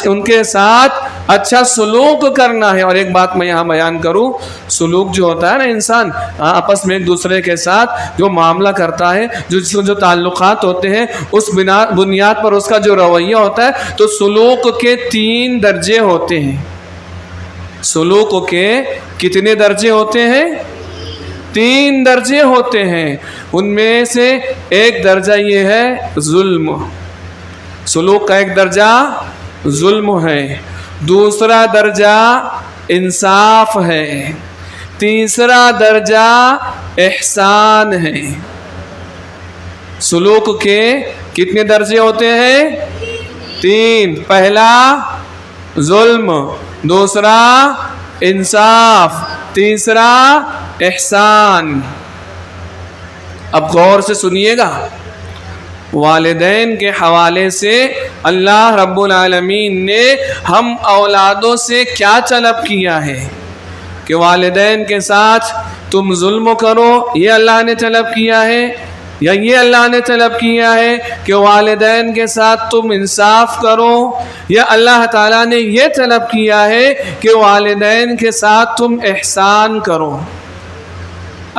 ان کے ساتھ اچھا سلوک کرنا ہے۔ اور ایک بات میں یہاں بیان کروں، سلوک جو ہوتا ہے نا، انسان آپس میں ایک دوسرے کے ساتھ جو معاملہ کرتا ہے، جو تعلقات ہوتے ہیں، اس بنیاد پر اس کا جو رویہ ہوتا ہے، تو سلوک کے 3 درجے ہوتے ہیں۔ سلوک کے کتنے درجے ہوتے ہیں؟ 3 درجے ہوتے ہیں۔ ان میں سے ایک درجہ یہ ہے ظلم، سلوک کا ایک درجہ ظلم ہے، دوسرا درجہ انصاف ہے، تیسرا درجہ احسان ہے۔ سلوک کے کتنے درجے ہوتے ہیں؟ 3۔ پہلا ظلم، دوسرا انصاف، تیسرا احسان۔ اب غور سے سنیے گا، والدین کے حوالے سے اللہ رب العالمین نے ہم اولادوں سے کیا طلب کیا ہے کہ والدین کے ساتھ تم ظلم کرو، یہ اللہ نے طلب کیا ہے؟ یا یہ اللہ نے طلب کیا ہے کہ والدین کے ساتھ تم انصاف کرو؟ یا اللہ تعالیٰ نے یہ طلب کیا ہے کہ والدین کے ساتھ تم احسان کرو؟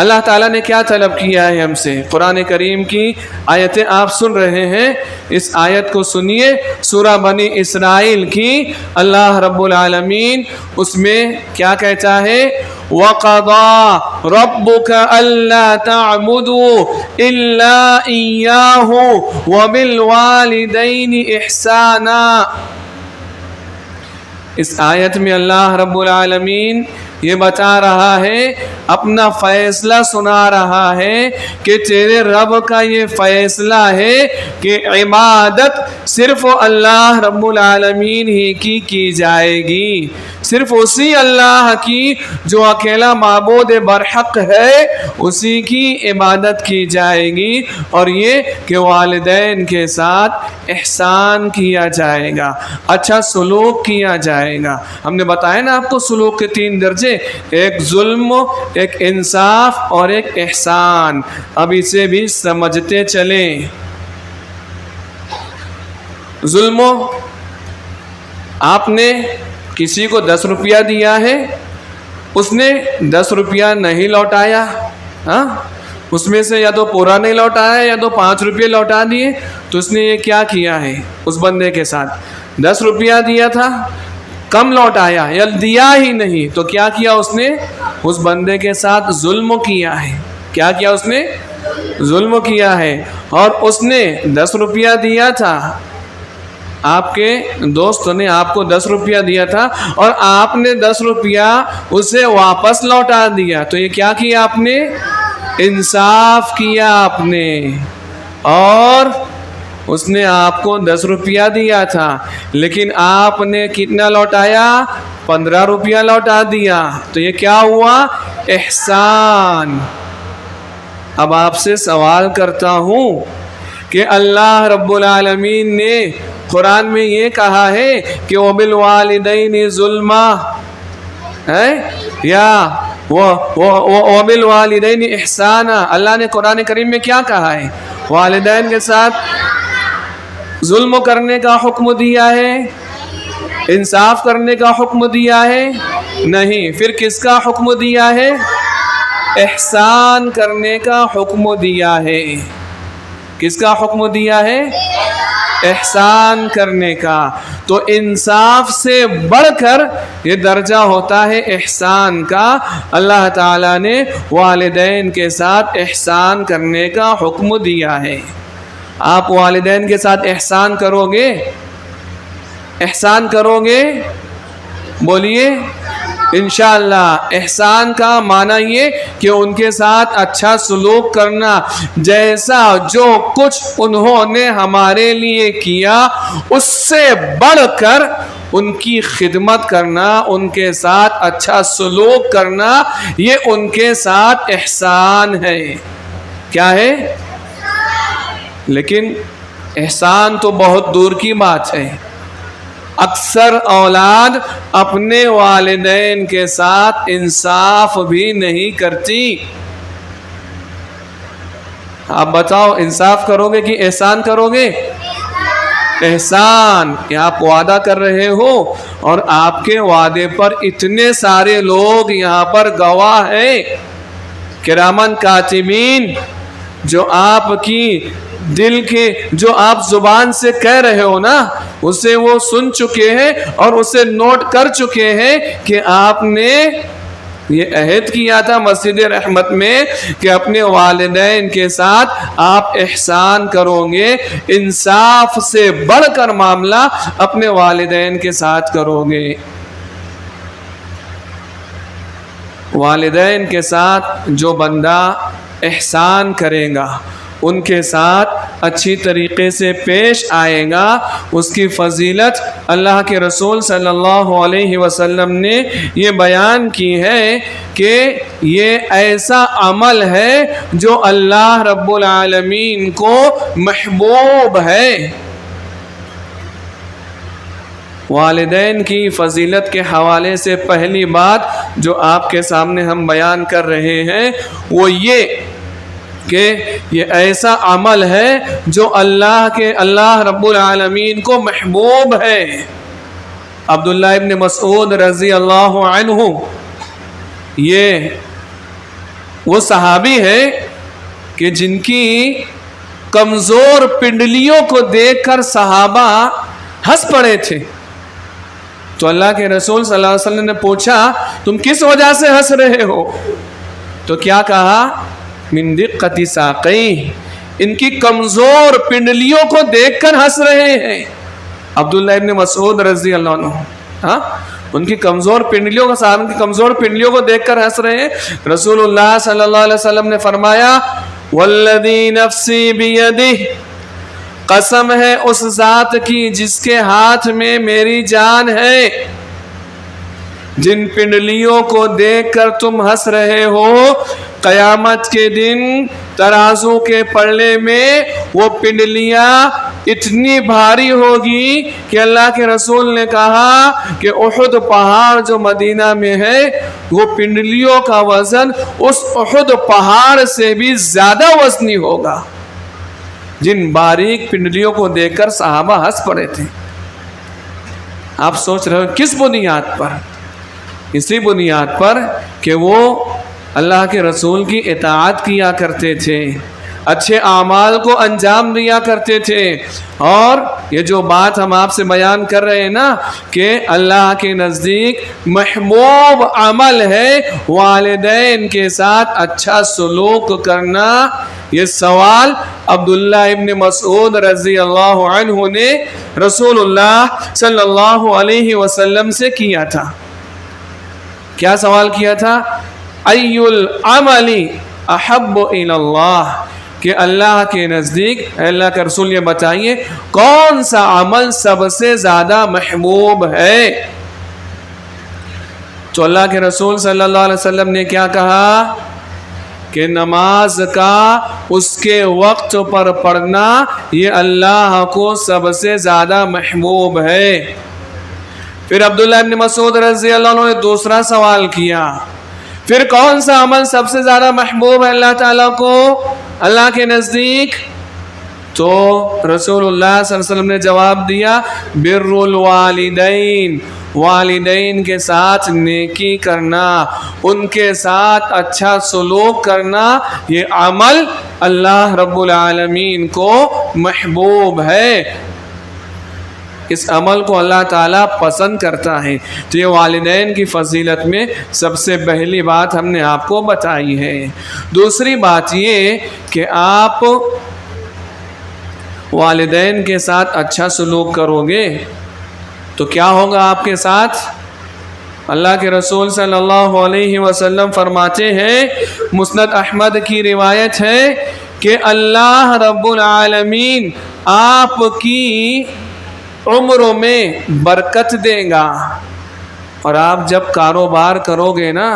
اللہ تعالیٰ نے کیا طلب کیا ہے ہم سے؟ قرآن کریم کی آیتیں آپ سن رہے ہیں، اس آیت کو سنیے، سورہ بنی اسرائیل کی۔ اللہ رب العالمین اس میں کیا کہتا ہے؟ وَقَضَى رَبُّكَ أَلَّا تَعْبُدُوا إِلَّا إِيَّاهُ وَبِالْوَالِدَيْنِ إِحْسَانًا۔ اس آیت میں اللہ رب العالمین یہ بتا رہا ہے، اپنا فیصلہ سنا رہا ہے کہ تیرے رب کا یہ فیصلہ ہے کہ عبادت صرف اللہ رب العالمین ہی کی جائے گی، صرف اسی اللہ کی جو اکیلا معبود برحق ہے، اسی کی عبادت کی جائے گی، اور یہ کہ والدین کے ساتھ احسان کیا جائے گا، اچھا سلوک کیا جائے گا۔ ہم نے بتایا نا آپ کو سلوک کے 3 درجے، ایک ظلم، ایک انصاف اور ایک احسان۔ اب اسے بھی سمجھتے چلیں۔ ظلم، آپ نے کسی کو 10 روپیہ دیا ہے، اس نے 10 روپیہ نہیں لوٹایا، اس میں سے یا تو پورا نہیں لوٹایا یا تو 5 روپیے لوٹا دیے، تو اس نے یہ کیا کیا ہے اس بندے کے ساتھ؟ 10 روپیہ دیا تھا، کم لوٹایا یا دیا ہی نہیں، تو کیا کیا اس نے؟ اس بندے کے ساتھ ظلم کیا ہے۔ کیا کیا اس نے؟ ظلم کیا ہے۔ اور اس نے 10 روپیہ دیا تھا، آپ کے دوست نے آپ کو 10 روپیہ دیا تھا، اور آپ نے 10 روپیہ اسے واپس لوٹا دیا، تو یہ کیا کیا آپ نے؟ انصاف کیا آپ نے۔ اور اس نے آپ کو 10 روپیہ دیا تھا، لیکن آپ نے کتنا لوٹایا؟ 15 روپیہ لوٹا دیا، تو یہ کیا ہوا؟ احسان۔ اب آپ سے سوال کرتا ہوں کہ اللہ رب العالمین نے قرآن میں یہ کہا ہے کہ وَبِالْوَالِدَيْنِ ظُلْمًا ہے یا وَبِالْوَالِدَيْنِ إِحْسَانًا؟ اللہ نے قرآن کریم میں کیا کہا ہے؟ والدین کے ساتھ ظلم کرنے کا حکم دیا ہے؟ انصاف کرنے کا حکم دیا ہے؟ نہیں۔ پھر کس کا حکم دیا ہے؟ احسان کرنے کا حکم دیا ہے۔ کس کا حکم دیا ہے؟ احسان کرنے کا۔ تو انصاف سے بڑھ کر یہ درجہ ہوتا ہے احسان کا۔ اللہ تعالیٰ نے والدین کے ساتھ احسان کرنے کا حکم دیا ہے۔ آپ والدین کے ساتھ احسان کرو گے؟ احسان کرو گے؟ بولیے انشاءاللہ۔ احسان کا معنی یہ کہ ان کے ساتھ اچھا سلوک کرنا، جیسا جو کچھ انہوں نے ہمارے لیے کیا اس سے بڑھ کر ان کی خدمت کرنا، ان کے ساتھ اچھا سلوک کرنا، یہ ان کے ساتھ احسان ہے۔ کیا ہے؟ لیکن احسان تو بہت دور کی بات ہے۔ اکثر اولاد اپنے والدین کے ساتھ انصاف بھی نہیں کرتی۔ آپ بتاؤ، انصاف کرو گے کہ احسان کرو گے؟ احسان۔ کہ آپ وعدہ کر رہے ہو اور آپ کے وعدے پر اتنے سارے لوگ یہاں پر گواہ ہیں، کرامن کاتبین، جو آپ کی دل کے، جو آپ زبان سے کہہ رہے ہو نا، اسے وہ سن چکے ہیں اور اسے نوٹ کر چکے ہیں کہ آپ نے یہ عہد کیا تھا مسجد رحمت میں کہ اپنے والدین کے ساتھ آپ احسان کرو گے، انصاف سے بڑھ کر معاملہ اپنے والدین کے ساتھ کرو گے۔ والدین کے ساتھ جو بندہ احسان کرے گا، ان کے ساتھ اچھی طریقے سے پیش آئے گا، اس کی فضیلت اللہ کے رسول صلی اللہ علیہ وسلم نے یہ بیان کی ہے کہ یہ ایسا عمل ہے جو اللہ رب العالمین کو محبوب ہے۔ والدین کی فضیلت کے حوالے سے پہلی بات جو آپ کے سامنے ہم بیان کر رہے ہیں وہ یہ کہ یہ ایسا عمل ہے جو اللہ رب العالمین کو محبوب ہے۔ عبداللہ ابن مسعود رضی اللہ عنہ، یہ وہ صحابی ہے کہ جن کی کمزور پنڈلیوں کو دیکھ کر صحابہ ہنس پڑے تھے۔ تو اللہ کے رسول صلی اللہ علیہ وسلم نے پوچھا تم کس وجہ سے ہنس رہے ہو؟ تو کیا کہا؟ من دقت ساقیہ، ان کی کمزور پنڈلیوں کو دیکھ کر ہنس رہے ہیں۔ عبداللہ ابن مسعود رضی اللہ عنہ، ان کی کمزور پنڈلیوں کو، صحابہ کی کمزور پنڈلیوں کو دیکھ کر ہنس رہے ہیں۔ رسول اللہ صلی اللہ علیہ وسلم نے فرمایا والذی نفسی بیدہ، قسم ہے اس ذات کی جس کے ہاتھ میں میری جان ہے، جن پنڈلیوں کو دیکھ کر تم ہنس رہے ہو، قیامت کے دن ترازو کے پلڑے میں وہ پنڈلیاں اتنی بھاری ہوگی کہ اللہ کے رسول نے کہا کہ احد پہاڑ جو مدینہ میں ہے وہ پنڈلیوں کا وزن اس احد پہاڑ سے بھی زیادہ وزنی ہوگا۔ جن باریک پنڈلیوں کو دیکھ کر صحابہ ہنس پڑے تھے۔ آپ سوچ رہے ہو کس بنیاد پر؟ اسی بنیاد پر کہ وہ اللہ کے رسول کی اطاعت کیا کرتے تھے، اچھے اعمال کو انجام دیا کرتے تھے۔ اور یہ جو بات ہم آپ سے بیان کر رہے ہیں نا کہ اللہ کے نزدیک محبوب عمل ہے والدین کے ساتھ اچھا سلوک کرنا، یہ سوال عبداللہ ابن مسعود رضی اللہ عنہ نے رسول اللہ صلی اللہ علیہ وسلم سے کیا تھا۔ کیا سوال کیا تھا؟ ای العمل احب الی اللہ، کہ اللہ کے نزدیک اللہ کا رسول یہ بتائیے کون سا عمل سب سے زیادہ محبوب ہے؟ تو اللہ کے رسول صلی اللہ علیہ وسلم نے کیا کہا کہ نماز کا اس کے وقت پر پڑھنا یہ اللہ کو سب سے زیادہ محبوب ہے۔ پھر عبداللہ ابن مسعود رضی اللہ عنہ نے دوسرا سوال کیا، پھر کون سا عمل سب سے زیادہ محبوب ہے اللہ تعالیٰ کو اللہ کے نزدیک؟ تو رسول اللہ صلی اللہ علیہ وسلم نے جواب دیا بر الوالدین، والدین کے ساتھ نیکی کرنا، ان کے ساتھ اچھا سلوک کرنا، یہ عمل اللہ رب العالمین کو محبوب ہے، اس عمل کو اللہ تعالیٰ پسند کرتا ہے۔ تو یہ والدین کی فضیلت میں سب سے پہلی بات ہم نے آپ کو بتائی ہے۔ دوسری بات یہ کہ آپ والدین کے ساتھ اچھا سلوک کرو گے تو کیا ہوگا آپ کے ساتھ؟ اللہ کے رسول صلی اللہ علیہ وسلم فرماتے ہیں، مسند احمد کی روایت ہے کہ اللہ رب العالمین آپ کی عمروں میں برکت دے گا، اور آپ جب کاروبار کرو گے نا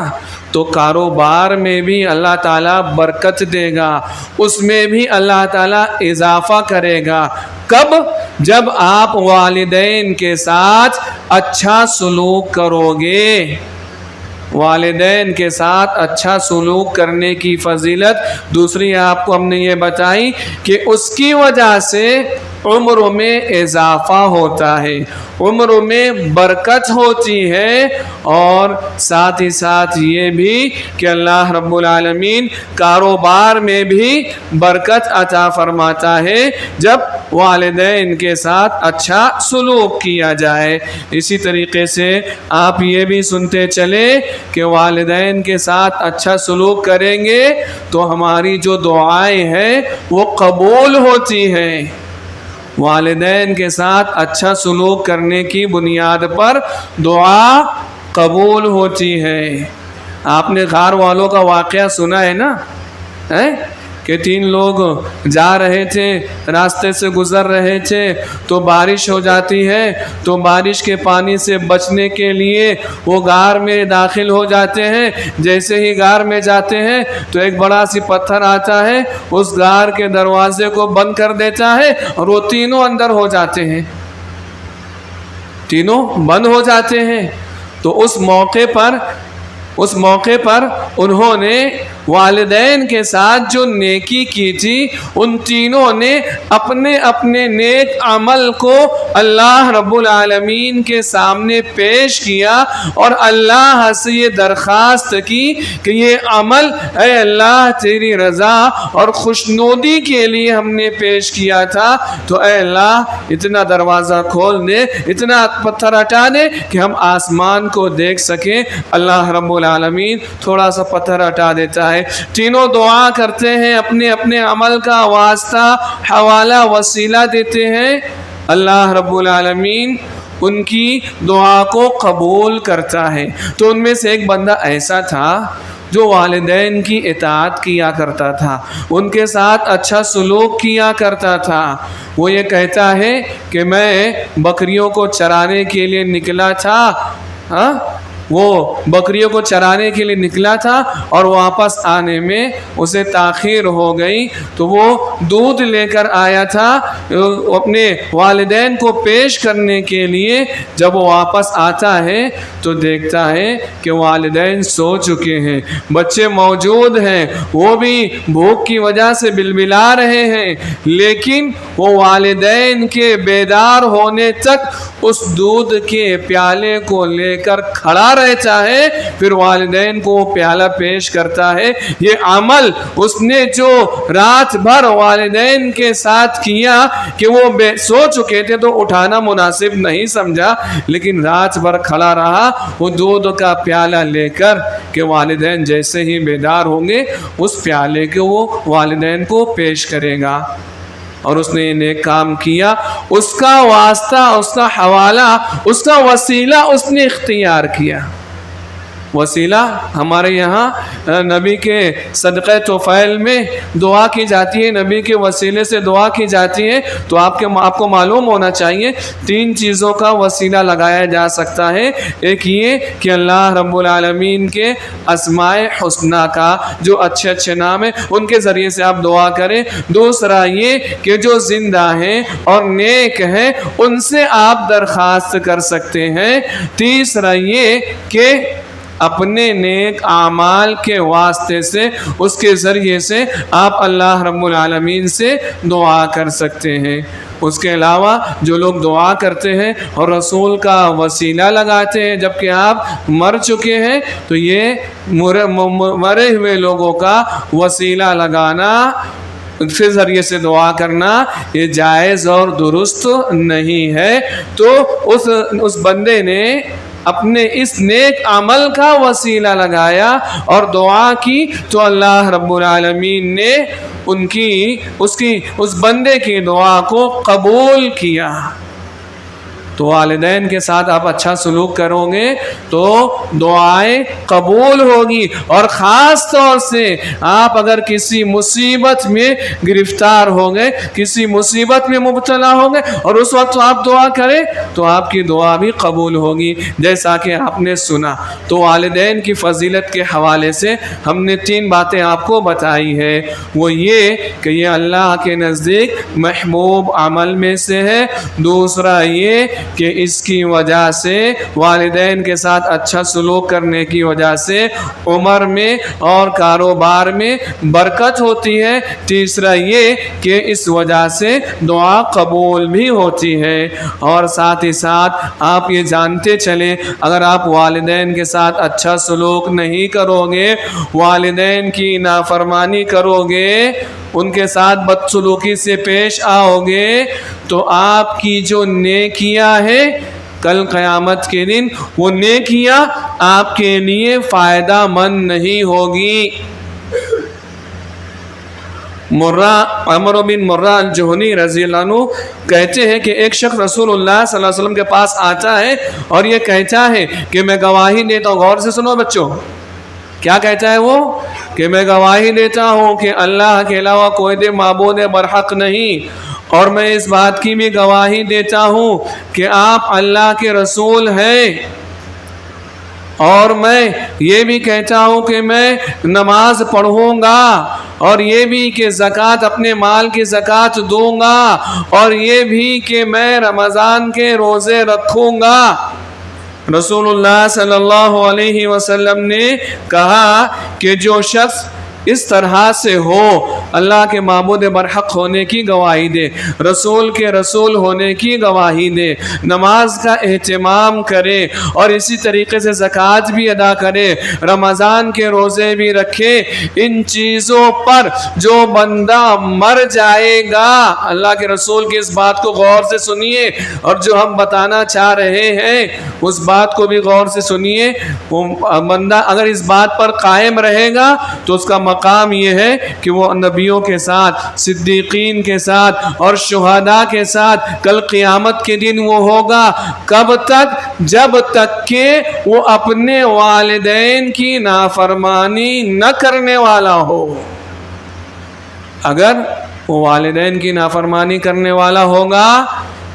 تو کاروبار میں بھی اللہ تعالیٰ برکت دے گا، اس میں بھی اللہ تعالیٰ اضافہ کرے گا۔ کب؟ جب آپ والدین کے ساتھ اچھا سلوک کرو گے۔ والدین کے ساتھ اچھا سلوک کرنے کی فضیلت دوسری آپ کو ہم نے یہ بتائی کہ اس کی وجہ سے عمر میں اضافہ ہوتا ہے، عمر میں برکت ہوتی ہے، اور ساتھ ہی ساتھ یہ بھی کہ اللہ رب العالمین کاروبار میں بھی برکت عطا فرماتا ہے جب والدین کے ساتھ اچھا سلوک کیا جائے۔ اسی طریقے سے آپ یہ بھی سنتے چلے کہ والدین کے ساتھ اچھا سلوک کریں گے تو ہماری جو دعائیں ہیں وہ قبول ہوتی ہیں۔ والدین کے ساتھ اچھا سلوک کرنے کی بنیاد پر دعا قبول ہوتی ہے۔ آپ نے غار والوں کا واقعہ سنا ہے نا، کہ 3 لوگ جا رہے تھے، راستے سے گزر رہے تھے تو بارش ہو جاتی ہے، تو بارش کے پانی سے بچنے کے لیے وہ غار میں داخل ہو جاتے ہیں۔ جیسے ہی غار میں جاتے ہیں تو ایک بڑا سی پتھر آتا ہے، اس غار کے دروازے کو بند کر دیتا ہے، اور وہ تینوں اندر ہو جاتے ہیں، تینوں بند ہو جاتے ہیں۔ تو اس موقع پر انہوں نے والدین کے ساتھ جو نیکی کی تھی، ان تینوں نے اپنے اپنے نیک عمل کو اللہ رب العالمین کے سامنے پیش کیا، اور اللہ سے یہ درخواست کی کہ یہ عمل اے اللہ تیری رضا اور خوشنودی کے لیے ہم نے پیش کیا تھا، تو اے اللہ اتنا دروازہ کھول دے، اتنا پتھر ہٹا دے کہ ہم آسمان کو دیکھ سکیں۔ اللہ رب العالمین تھوڑا سا پتھر ہٹا دیتا ہے۔ تینوں دعا کرتے ہیں، اپنے اپنے عمل کا واسطہ، حوالہ، وسیلہ دیتے ہیں، اللہ رب العالمین ان کی دعا کو قبول کرتا ہے۔ تو ان میں سے ایک بندہ ایسا تھا جو والدین کی اطاعت کیا کرتا تھا، ان کے ساتھ اچھا سلوک کیا کرتا تھا۔ وہ یہ کہتا ہے کہ میں بکریوں کو چرانے کے لیے نکلا تھا، وہ بکریوں کو چرانے کے لیے نکلا تھا اور واپس آنے میں اسے تاخیر ہو گئی، تو وہ دودھ لے کر آیا تھا اپنے والدین کو پیش کرنے کے لیے۔ جب وہ واپس آتا ہے تو دیکھتا ہے کہ والدین سو چکے ہیں، بچے موجود ہیں، وہ بھی بھوک کی وجہ سے بلبلا رہے ہیں، لیکن وہ والدین کے بیدار ہونے تک اس دودھ کے پیالے کو لے کر کھڑا رہتا ہے، پھر والدین کو وہ پیالہ پیش کرتا ہے۔ یہ عمل اس نے جو رات بھر والدین کے ساتھ کیا کہ وہ سو چکے تھے تو اٹھانا مناسب نہیں سمجھا، لیکن رات بھر کھڑا رہا وہ دودھ کا پیالہ لے کر کہ والدین جیسے ہی بیدار ہوں گے اس پیالے کو وہ والدین کو پیش کرے گا، اور اس نے یہ نیک کام کیا۔ اس کا واسطہ، اس کا حوالہ، اس کا وسیلہ اس نے اختیار کیا۔ وسیلہ ہمارے یہاں نبی کے صدقہ طفیل میں دعا کی جاتی ہے، نبی کے وسیلے سے دعا کی جاتی ہے، تو آپ کو معلوم ہونا چاہیے 3 چیزوں کا وسیلہ لگایا جا سکتا ہے۔ ایک یہ کہ اللہ رب العالمین کے اسماء حسنہ کا جو اچھے اچھے نام ہیں ان کے ذریعے سے آپ دعا کریں۔ دوسرا یہ کہ جو زندہ ہیں اور نیک ہیں ان سے آپ درخواست کر سکتے ہیں۔ تیسرا یہ کہ اپنے نیک اعمال کے واسطے سے، اس کے ذریعے سے آپ اللہ رب العالمین سے دعا کر سکتے ہیں۔ اس کے علاوہ جو لوگ دعا کرتے ہیں اور رسول کا وسیلہ لگاتے ہیں جبکہ آپ مر چکے ہیں، تو یہ مرے ہوئے لوگوں کا وسیلہ لگانا، اس کے ذریعے سے دعا کرنا، یہ جائز اور درست نہیں ہے۔ تو اس بندے نے اپنے اس نیک عمل کا وسیلہ لگایا اور دعا کی، تو اللہ رب العالمین نے اس بندے کی دعا کو قبول کیا۔ تو والدین کے ساتھ آپ اچھا سلوک کرو گے تو دعائیں قبول ہوگی، اور خاص طور سے آپ اگر کسی مصیبت میں گرفتار ہو گئے، کسی مصیبت میں مبتلا ہو گئے اور اس وقت آپ دعا کریں تو آپ کی دعا بھی قبول ہوگی، جیسا کہ آپ نے سنا۔ تو والدین کی فضیلت کے حوالے سے ہم نے 3 باتیں آپ کو بتائی ہے، وہ یہ کہ یہ اللہ کے نزدیک محبوب عمل میں سے ہے، دوسرا یہ کہ اس کی وجہ سے والدین کے ساتھ اچھا سلوک کرنے کی وجہ سے عمر میں اور کاروبار میں برکت ہوتی ہے، تیسرا یہ کہ اس وجہ سے دعا قبول بھی ہوتی ہے، اور ساتھ ہی ساتھ آپ یہ جانتے چلیں اگر آپ والدین کے ساتھ اچھا سلوک نہیں کرو گے، والدین کی نافرمانی کرو گے، ان کے ساتھ بدسلوکی سے پیش آؤ گے تو آپ کی جو نیکیاں ہیں کل قیامت کے دن وہ نیکیاں آپ کے لیے فائدہ مند نہیں ہوگی۔ عمرو بن مرہ الجہنی رضی اللہ عنہ کہتے ہیں کہ ایک شخص رسول اللہ صلی اللہ علیہ وسلم کے پاس آتا ہے اور یہ کہتا ہے کہ میں گواہی دیتا ہوں، غور سے سنو بچوں، کیا کہتا ہے وہ؟ کہ میں گواہی دیتا ہوں کہ اللہ کے علاوہ کوئی معبود برحق نہیں، اور میں اس بات کی بھی گواہی دیتا ہوں کہ آپ اللہ کے رسول ہیں، اور میں یہ بھی کہتا ہوں کہ میں نماز پڑھوں گا، اور یہ بھی کہ زکوٰۃ اپنے مال کی زکوٰۃ دوں گا، اور یہ بھی کہ میں رمضان کے روزے رکھوں گا۔ رسول اللہ صلی اللہ علیہ وسلم نے کہا کہ جو شخص اس طرح سے ہو، اللہ کے معبود برحق ہونے کی گواہی دے، رسول کے رسول ہونے کی گواہی دے، نماز کا اہتمام کرے، اور اسی طریقے سے زکوٰۃ بھی ادا کرے، رمضان کے روزے بھی رکھے، ان چیزوں پر جو بندہ مر جائے گا، اللہ کے رسول کی اس بات کو غور سے سنیے، اور جو ہم بتانا چاہ رہے ہیں اس بات کو بھی غور سے سنیے، وہ بندہ اگر اس بات پر قائم رہے گا تو اس کا مقام یہ ہے کہ وہ نبیوں کے ساتھ، صدیقین کے ساتھ اور شہداء کے ساتھ کل قیامت کے دن وہ ہوگا۔ کب تک؟ جب تک کہ وہ اپنے والدین کی نافرمانی نہ کرنے والا ہو۔ اگر وہ والدین کی نافرمانی کرنے والا ہوگا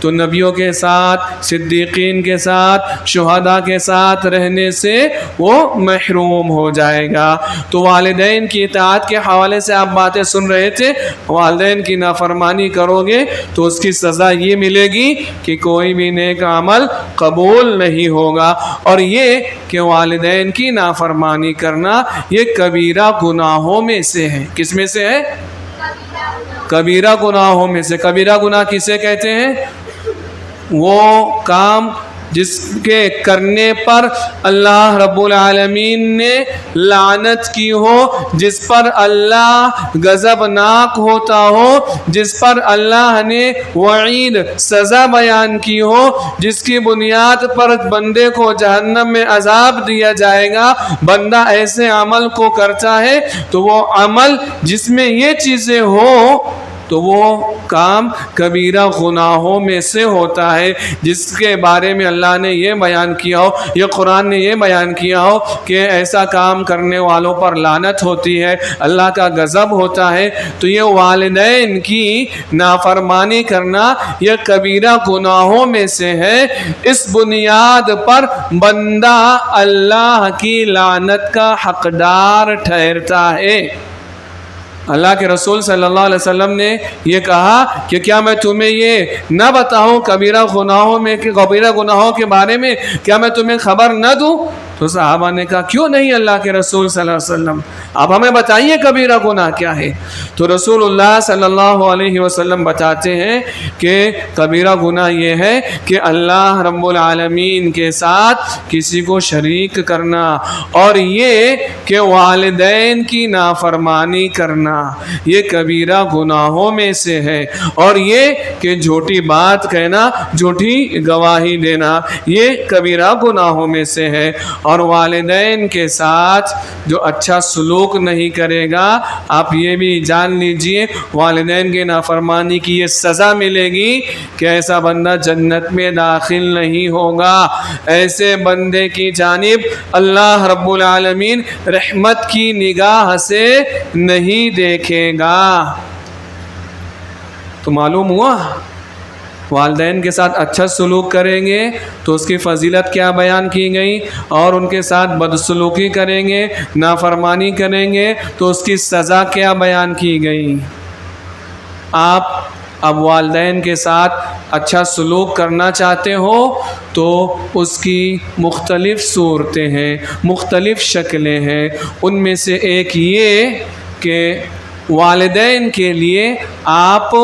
تو نبیوں کے ساتھ، صدیقین کے ساتھ، شہداء کے ساتھ رہنے سے وہ محروم ہو جائے گا۔ تو والدین کی اطاعت کے حوالے سے آپ باتیں سن رہے تھے، والدین کی نافرمانی کرو گے تو اس کی سزا یہ ملے گی کہ کوئی بھی نیک عمل قبول نہیں ہوگا، اور یہ کہ والدین کی نافرمانی کرنا یہ کبیرہ گناہوں میں سے ہے۔ کس میں سے ہے؟ کبیرہ گناہوں میں سے۔ کبیرہ گناہ کسے کہتے ہیں؟ وہ کام جس کے کرنے پر اللہ رب العالمین نے لعنت کی ہو، جس پر اللہ غضبناک ہوتا ہو، جس پر اللہ نے وعید سزا بیان کی ہو، جس کی بنیاد پر بندے کو جہنم میں عذاب دیا جائے گا، بندہ ایسے عمل کو کرتا ہے تو وہ عمل جس میں یہ چیزیں ہوں تو وہ کام کبیرہ گناہوں میں سے ہوتا ہے، جس کے بارے میں اللہ نے یہ بیان کیا ہو، یہ قرآن نے یہ بیان کیا ہو کہ ایسا کام کرنے والوں پر لعنت ہوتی ہے، اللہ کا غضب ہوتا ہے۔ تو یہ والدین کی نافرمانی کرنا یہ کبیرہ گناہوں میں سے ہے، اس بنیاد پر بندہ اللہ کی لعنت کا حقدار ٹھہرتا ہے۔ اللہ کے رسول صلی اللہ علیہ وسلم نے یہ کہا کہ کیا میں تمہیں یہ نہ بتاؤں کبیرہ گناہوں کے بارے میں، کیا میں تمہیں خبر نہ دوں؟ تو صحابہ نے کہا کیوں نہیں اللہ کے رسول صلی اللہ علیہ وسلم، آپ ہمیں بتائیے کبیرہ گناہ کیا ہے۔ تو رسول اللہ صلی اللہ علیہ وسلم بتاتے ہیں کہ کبیرہ گناہ یہ ہے کہ اللہ رب العالمین کے ساتھ کسی کو شریک کرنا، اور یہ کہ والدین کی نافرمانی کرنا، یہ کبیرہ گناہوں میں سے ہے، اور یہ کہ جھوٹی بات کہنا، جھوٹی گواہی دینا، یہ کبیرہ گناہوں میں سے ہے، اور والدین کے ساتھ جو اچھا سلوک نہیں کرے گا، آپ یہ بھی جان لیجئے والدین کی نافرمانی کی یہ سزا ملے گی کہ ایسا بندہ جنت میں داخل نہیں ہوگا، ایسے بندے کی جانب اللہ رب العالمین رحمت کی نگاہ سے نہیں دیکھے گا۔ تو معلوم ہوا والدین کے ساتھ اچھا سلوک کریں گے تو اس کی فضیلت کیا بیان کی گئی، اور ان کے ساتھ بدسلوکی کریں گے، نافرمانی کریں گے تو اس کی سزا کیا بیان کی گئی۔ آپ اب والدین کے ساتھ اچھا سلوک کرنا چاہتے ہو تو اس کی مختلف صورتیں ہیں، مختلف شکلیں ہیں۔ ان میں سے ایک یہ کہ والدین کے لیے آپ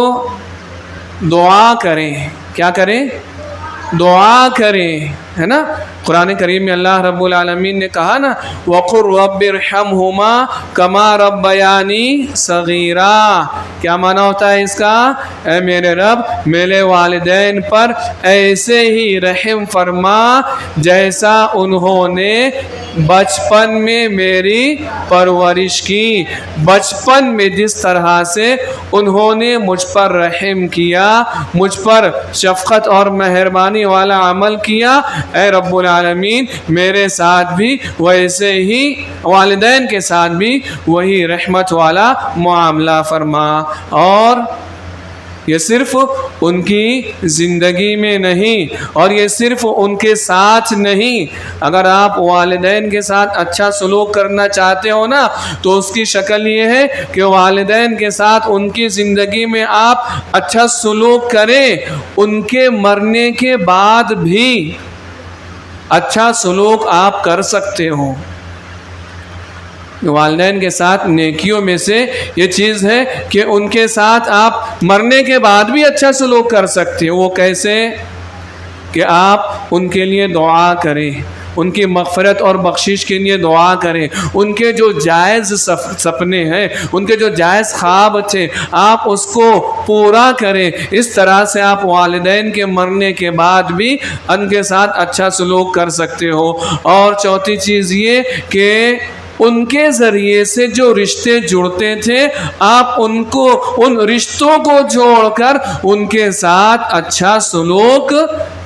دعا کریں۔ کیا کریں؟ دعا کریں، ہے نا۔ قرآن کریم میں اللہ رب العالمین نے کہا نا وَقُلْ رَبِّ ارْحَمْهُمَا كَمَا رَبَّيَانِي صَغِيرًا۔ کیا معنی ہوتا ہے اس کا؟ اے میرے رب میرے والدین پر ایسے ہی رحم فرما جیسا انہوں نے بچپن میں میری پرورش کی، بچپن میں جس طرح سے انہوں نے مجھ پر رحم کیا، مجھ پر شفقت اور مہربانی والا عمل کیا، اے رب العالمین میرے ساتھ بھی ویسے ہی، والدین کے ساتھ بھی وہی رحمت والا معاملہ فرما۔ اور یہ صرف ان کی زندگی میں نہیں، اور یہ صرف ان کے ساتھ نہیں، اگر آپ والدین کے ساتھ اچھا سلوک کرنا چاہتے ہو نا تو اس کی شکل یہ ہے کہ والدین کے ساتھ ان کی زندگی میں آپ اچھا سلوک کریں، ان کے مرنے کے بعد بھی اچھا سلوک آپ کر سکتے ہو۔ والدین کے ساتھ نیکیوں میں سے یہ چیز ہے کہ ان کے ساتھ آپ مرنے کے بعد بھی اچھا سلوک کر سکتے ہو۔ وہ کیسے؟ کہ آپ ان کے لیے دعا کریں، ان کی مغفرت اور بخشش کے لیے دعا کریں، ان کے جو جائز سپنے ہیں، ان کے جو جائز خواب تھے آپ اس کو پورا کریں۔ اس طرح سے آپ والدین کے مرنے کے بعد بھی ان کے ساتھ اچھا سلوک کر سکتے ہو۔ اور چوتھی چیز یہ کہ ان کے ذریعے سے جو رشتے جڑتے تھے آپ ان رشتوں کو جوڑ کر ان کے ساتھ اچھا سلوک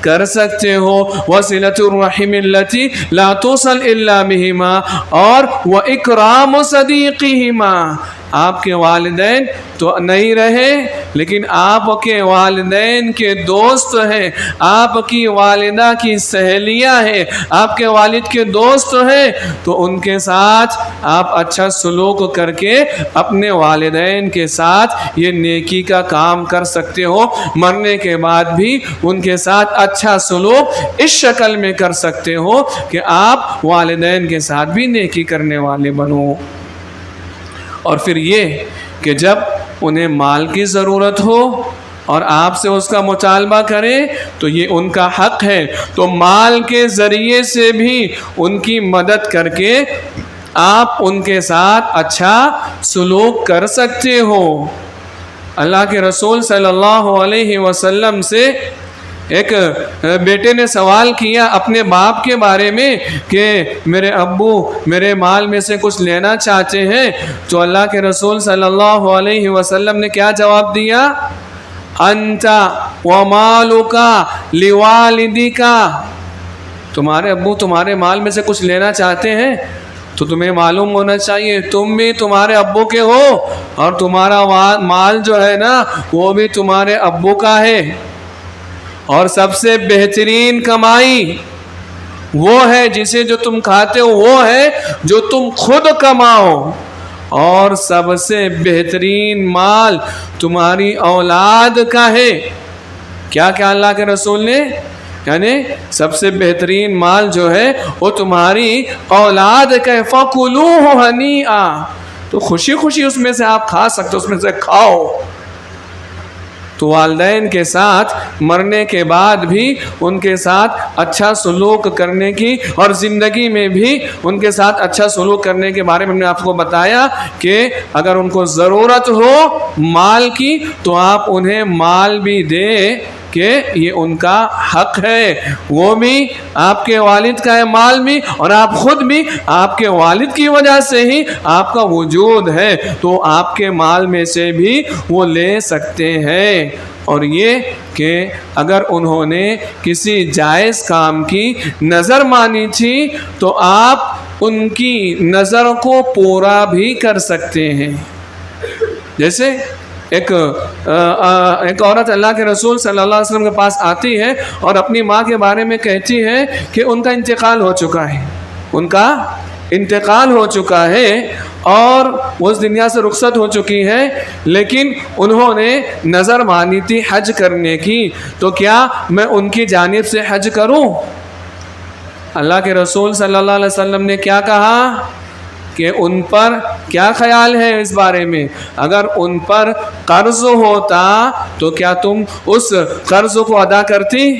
کر سکتے ہو۔ وَصِلَةُ الرَّحِمِ الَّتِي لَا تُوصَلْ إِلَّا بِهِمَا، اور وَإِكْرَامُ صَدِيقِهِمَا۔ آپ کے والدین تو نہیں رہے لیکن آپ کے والدین کے دوست ہیں، آپ کی والدہ کی سہیلیاں ہیں، آپ کے والد کے دوست ہیں، تو ان کے ساتھ آپ اچھا سلوک کر کے اپنے والدین کے ساتھ یہ نیکی کا کام کر سکتے ہو۔ مرنے کے بعد بھی ان کے ساتھ اچھا سلوک اس شکل میں کر سکتے ہو کہ آپ والدین کے ساتھ بھی نیکی کرنے والے بنو۔ اور پھر یہ کہ جب انہیں مال کی ضرورت ہو اور آپ سے اس کا مطالبہ کریں تو یہ ان کا حق ہے، تو مال کے ذریعے سے بھی ان کی مدد کر کے آپ ان کے ساتھ اچھا سلوک کر سکتے ہو۔ اللہ کے رسول صلی اللہ علیہ وسلم سے ایک بیٹے نے سوال کیا اپنے باپ کے بارے میں کہ میرے ابو میرے مال میں سے کچھ لینا چاہتے ہیں، تو اللہ کے رسول صلی اللہ علیہ وسلم نے کیا جواب دیا؟ انت ومالک لوالدک، تمہارے ابو تمہارے مال میں سے کچھ لینا چاہتے ہیں تو تمہیں معلوم ہونا چاہیے تم بھی تمہارے ابو کے ہو، اور تمہارا مال جو ہے نا وہ بھی تمہارے ابو کا ہے، اور سب سے بہترین کمائی وہ ہے جسے جو تم کھاتے ہو وہ ہے جو تم خود کماؤ، اور سب سے بہترین مال تمہاری اولاد کا ہے۔ کیا کیا اللہ کے رسول نے؟ یعنی سب سے بہترین مال جو ہے وہ تمہاری اولاد کا ہے۔ فَكُلُوهُ هَنِيئًا، تو خوشی خوشی اس میں سے آپ کھا سکتے، اس میں سے کھاؤ۔ تو والدین کے ساتھ مرنے کے بعد بھی ان کے ساتھ اچھا سلوک کرنے کی، اور زندگی میں بھی ان کے ساتھ اچھا سلوک کرنے کے بارے میں ہم نے آپ کو بتایا کہ اگر ان کو ضرورت ہو مال کی تو آپ انہیں مال بھی دیں، کہ یہ ان کا حق ہے، وہ بھی آپ کے والد کا ہے مال بھی، اور آپ خود بھی آپ کے والد کی وجہ سے ہی آپ کا وجود ہے، تو آپ کے مال میں سے بھی وہ لے سکتے ہیں۔ اور یہ کہ اگر انہوں نے کسی جائز کام کی نظر مانی تھی تو آپ ان کی نظر کو پورا بھی کر سکتے ہیں۔ جیسے ایک عورت اللہ کے رسول صلی اللہ علیہ وسلم کے پاس آتی ہے اور اپنی ماں کے بارے میں کہتی ہے کہ ان کا انتقال ہو چکا ہے، ان کا انتقال ہو چکا ہے اور وہ اس دنیا سے رخصت ہو چکی ہے، لیکن انہوں نے نظر مانی تھی حج کرنے کی، تو کیا میں ان کی جانب سے حج کروں؟ اللہ کے رسول صلی اللہ علیہ وسلم نے کیا کہا کہ ان پر کیا خیال ہے اس بارے میں؟ اگر ان پر قرض ہوتا تو کیا تم اس قرض کو ادا کرتی؟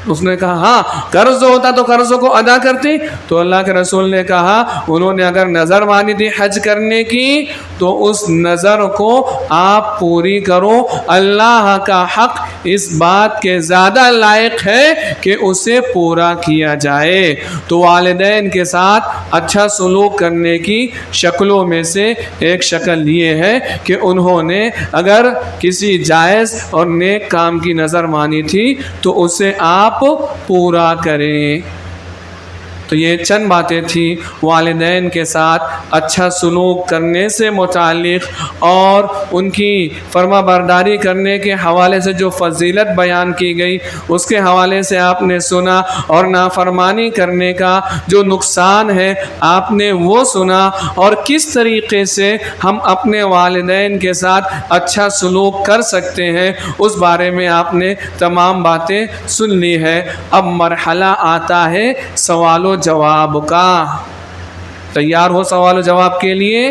اس نے کہا ہاں، قرض ہوتا تو قرض کو ادا کرتی۔ تو اللہ کے رسول نے کہا انہوں نے اگر نظر مانی تھی حج کرنے کی تو اس نظر کو آپ پوری کرو، اللہ کا حق اس بات کے زیادہ لائق ہے کہ اسے پورا کیا جائے۔ تو والدین کے ساتھ اچھا سلوک کرنے کی شکلوں میں سے ایک شکل یہ ہے کہ انہوں نے اگر کسی جائز اور نیک کام کی نظر مانی تھی تو اسے آپ پورا کریں۔ تو یہ چند باتیں تھیں والدین کے ساتھ اچھا سلوک کرنے سے متعلق، اور ان کی فرما برداری کرنے کے حوالے سے جو فضیلت بیان کی گئی اس کے حوالے سے آپ نے سنا، اور نافرمانی کرنے کا جو نقصان ہے آپ نے وہ سنا، اور کس طریقے سے ہم اپنے والدین کے ساتھ اچھا سلوک کر سکتے ہیں اس بارے میں آپ نے تمام باتیں سن لی ہے۔ اب مرحلہ آتا ہے سوال و جواب کا۔ تیار ہو سوال و جواب کے لیے؟